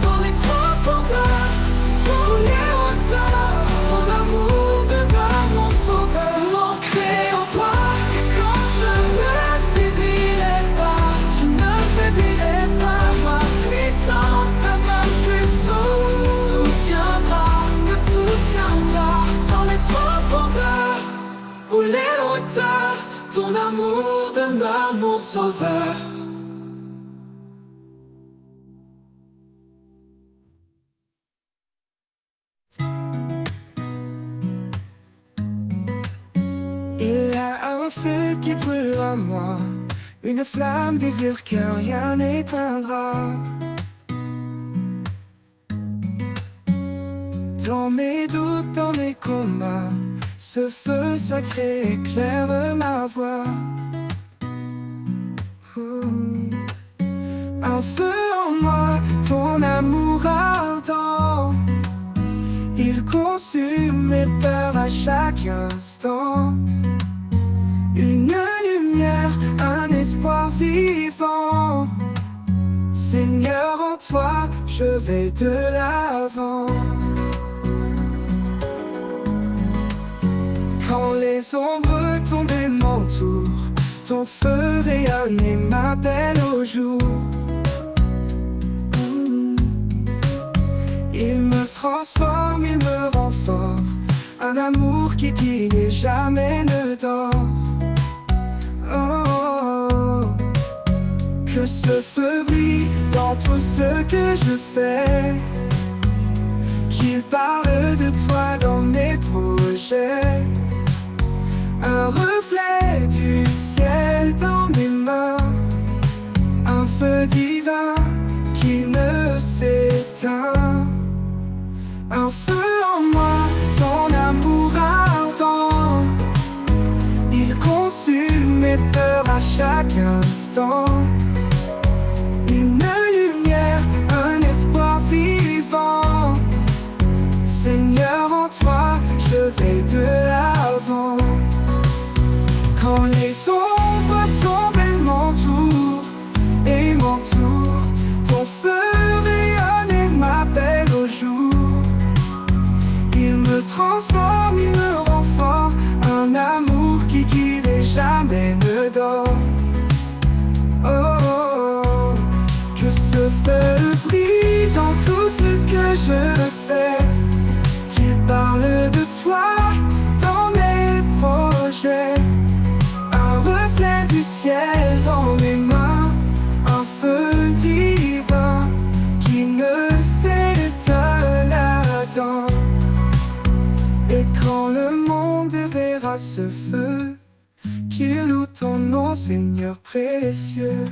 pour les hauteurs, ton amour demeure mon sauveur. Ancré en toi, et quand je ne faiblirai pas, je ne faiblirai pas. Ta main puissante me soutiendra. Dans les profondeurs ou les hauteurs, ton amour demeure mon sauveur. Il y a un feu qui brûle en moi, une flamme vive que rien n'éteindra. Dans mes doutes, dans mes combats, ce feu sacré éclaire ma voie. Un feu en moi, ton amour ardent, il consume mes peurs à chaque instant. Une lumière, un espoir vivant. Seigneur, en toi, je vais de l'avant. Quand les ombres tombent et m'entourent, ton feu rayonne et m'appelle au jour. Il me transforme, il me rend fort, un amour qui guide et jamais ne dort. Oh, que ce feu brille dans tout ce que je fais, qu'il parle de toi dans mes projets. Un reflet du ciel dans mes mains, un feu divin qui ne s'éteint. Un feu en moi, ton amour ardent, il consume mes peurs à chaque instant. Une lumière, un espoir vivant. Seigneur, en toi, je vais de l'avant. Quand les ombres tombent et m'entourent, ton feu rayonne et m'appelle au jour. Il me transforme, il me rend fort, un amour qui guide et jamais ne dort. Oh, oh, oh, que ce feu brille dans tout ce que je fais, qu'il parle de toi dans mes projets. Un reflet du ciel dans mes mains, un feu divin qui ne s'éteint là-dedans. Et quand le monde verra ce feu, qu'il loue ton nom, Seigneur précieux.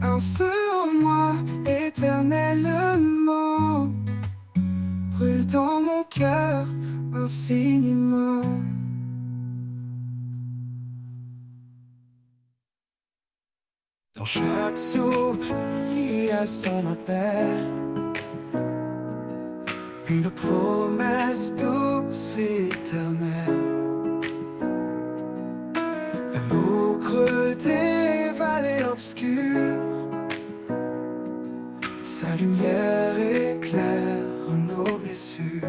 Un feu en moi, éternellement. brûle dans mon cœur infiniment. Dans chaque souffle, il y a son appel, une promesse douce et éternelle. Même au creux des vallées obscures, sa lumière éclaire nos blessures.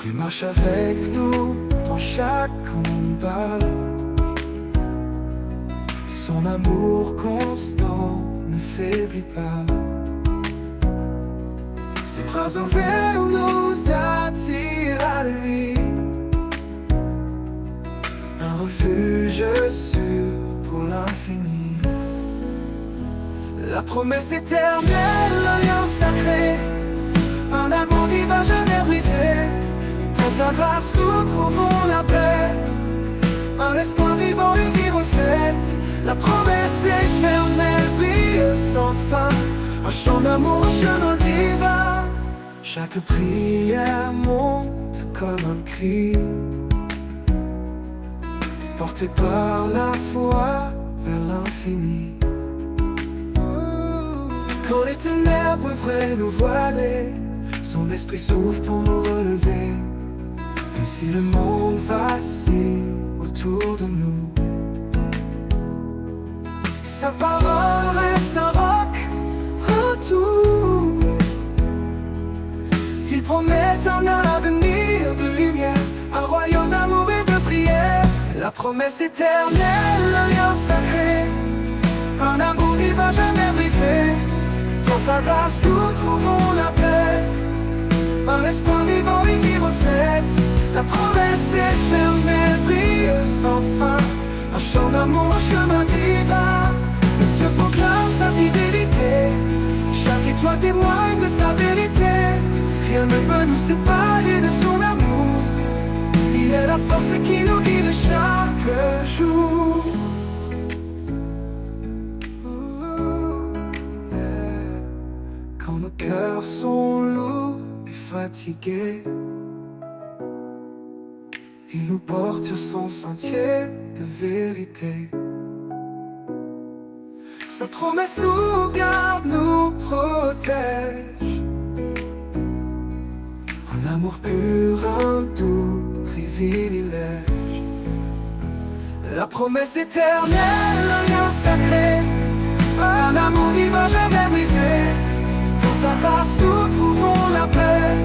Il marche avec nous dans chaque combat. Son amour constant ne faiblit pas. Ses bras ouverts nous attirent à lui, un refuge sûr pour l'infini. La promesse éternelle, l'alliance sacrée, un amour divin jamais brisé. Dans sa grâce nous trouvons la paix, un espoir vivant, une vie refaite. La promesse éternelle brille sans fin, un chant d'amour, un chemin divin. Chaque prière monte comme un cri, porté par la foi vers l'infini. Quand les ténèbres voudraient nous voiler, son esprit souffle pour nous relever. Même si le monde vacille autour de nous, sa parole reste un roc, un tout. Il promet un avenir de lumière, un royaume d'amour et de prière. La promesse éternelle, l'alliance sacrée, un amour divin jamais brisé. Dans sa grâce nous trouvons la paix, un espoir vivant, une vie refaite. La promesse éternelle brille sans fin, un chant d'amour, un chemin divin. Le ciel proclame sa fidélité, chaque étoile témoigne de sa vérité. Rien ne peut nous séparer de son amour, il est la force qui nous guide chaque jour. Quand nos cœurs sont lourds et fatigués, il nous porte sur son sentier de vérité. Sa promesse nous garde, nous protège, un amour pur, un doux privilège. La promesse éternelle, l'alliance sacrée, un amour divin jamais brisé. Dans sa grâce nous trouvons la paix,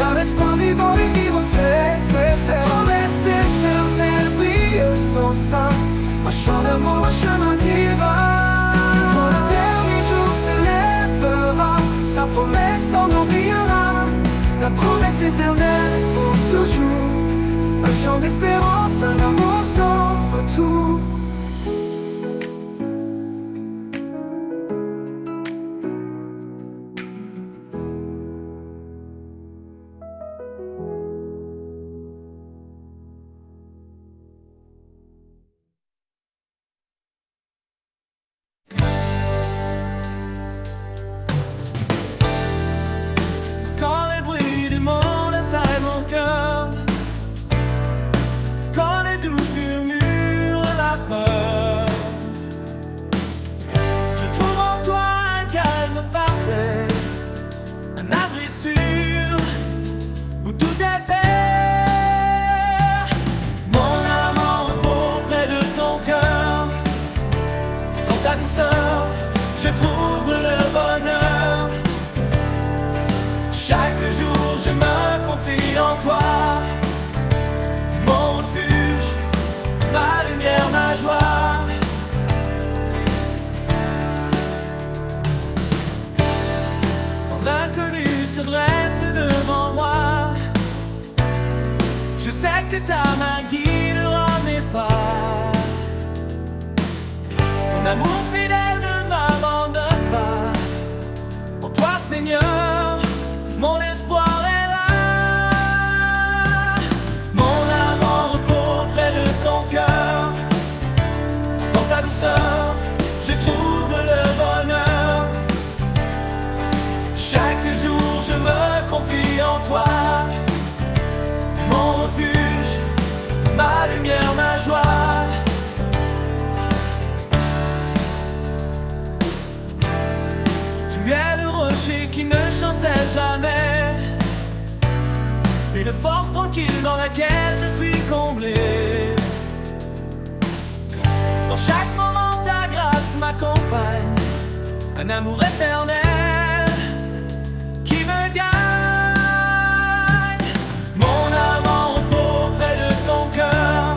un espoir vivant, une vie refaite. La promesse éternelle brille sans fin, un chant d'amour, un chemin divin. Quand le dernier jour s'élèvera, sa promesse en oubliera. La promesse éternelle pour toujours, un chant d'espérance, un amour sans retour. Quand les bruits du monde assaillent mon cœur, quand les doutes murmurent la peur, je trouve en toi un calme parfait, un abri sûr où tout est paix. Mon âme repos près de ton cœur, dans ta douceur je trouve le bonheur. Chaque jour je me confie en toi, mon refuge, ma lumière, ma joie. Quand l'inconnu se dresse devant moi, je sais que ta main guidera mes pas. Ton amour fidèle ne m'abandonne pas. En toi Seigneur, mon espoir est là. Mon âme en repos près de ton cœur, dans ta douceur je trouve le bonheur. Chaque jour ma lumière, ma joie. Tu es le rocher qui ne chancelle jamais, une force tranquille dans laquelle je suis comblé. Dans chaque moment ta grâce m'accompagne, un amour éternel qui me gagne. Mon âme en repos près de ton cœur,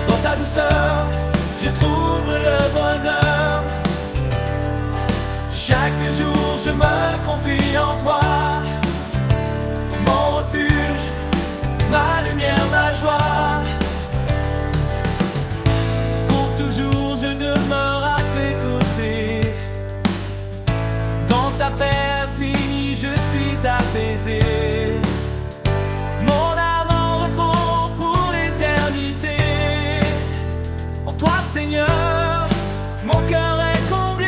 dans ta douceur je trouve le bonheur. Chaque jour je me confie en toi, mon refuge, ma lumière, ma joie. Pour toujours je demeure à tes côtés, dans ta paix infinie je suis apaisé. Mon âme en repos pour l'éternité, en toi Seigneur mon cœur est comblé.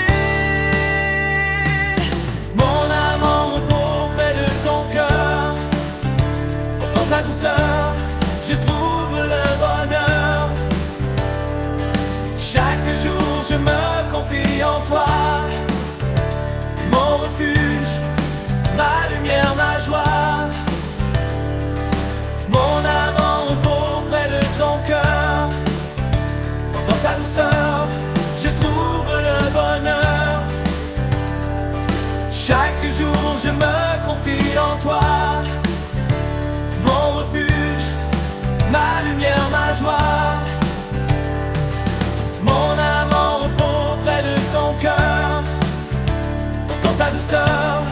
Mon âme en repos près de ton cœur, dans ta douceur je trouve le bonheur. Chaque jour je me confie en toi, mon refuge, ma lumière, ma joie. Mon âme en repos près de ton cœur, dans ta douceur je trouve le bonheur. Chaque jour je me confie en toi, mon refuge, ma lumière, ma joie. Mon âme en repos près de ton cœur, dans ta douceur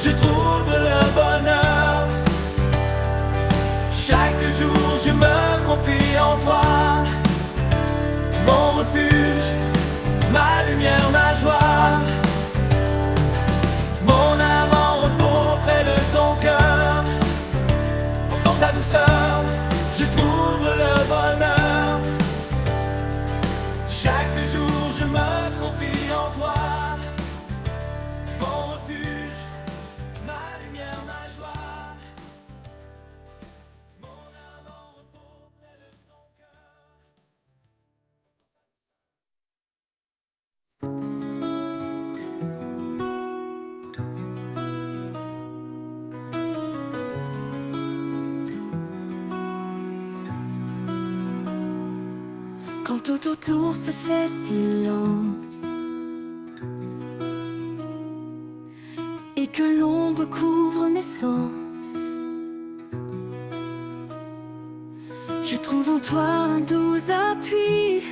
je trouve le bonheur. Chaque jour je me confie en toi, mon refuge, ma lumière, ma joie. Mon âme en repos près de ton cœur, dans ta douceur je trouve le bonheur. Chaque jour je me confie en toi, mon refuge, ma lumière, ma joie. Mon âme en repos près de ton cœur. Quand tout autour se fait silence et que l'ombre couvre mes sens, je trouve en toi un doux appui,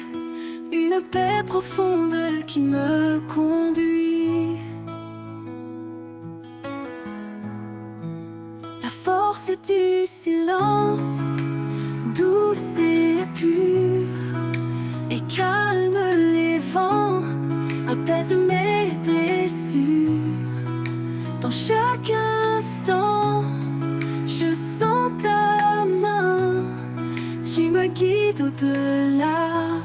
une paix profonde qui me conduit. La force du silence, douce et pure, et calme les vents, apaise mes blessures. Dans chaque instant, je sens ta main qui me guide au-delà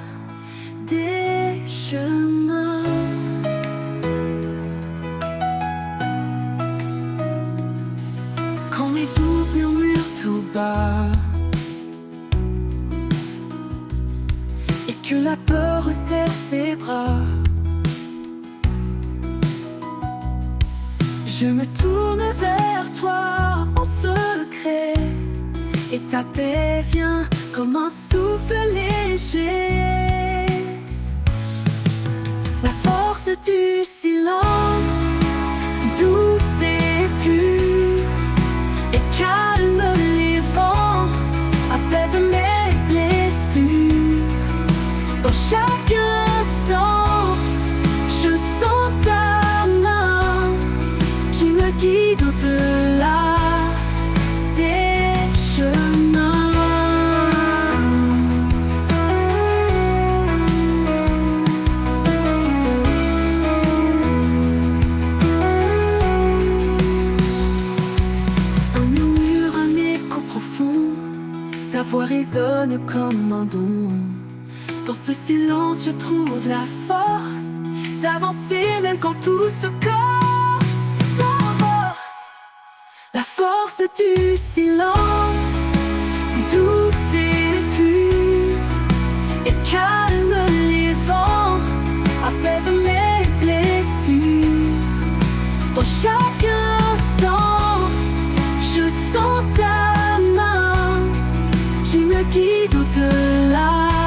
des chemins. Quand mes doutes murmurent tout bas et que la peur serre ses bras, je me tourne vers toi en secret, et ta paix vient comme un souffle léger. La force du silence, douce et pure, et calme les vents, apaise mes blessures. Dans chaque instant, je sens ta main qui me guide au-delà des chemins. Un murmure, un écho profond, ta voix résonne comme un don. Dans ce silence, je trouve la force d'avancer même quand tout se corse. La force du silence, douce et pure. guide au-delà.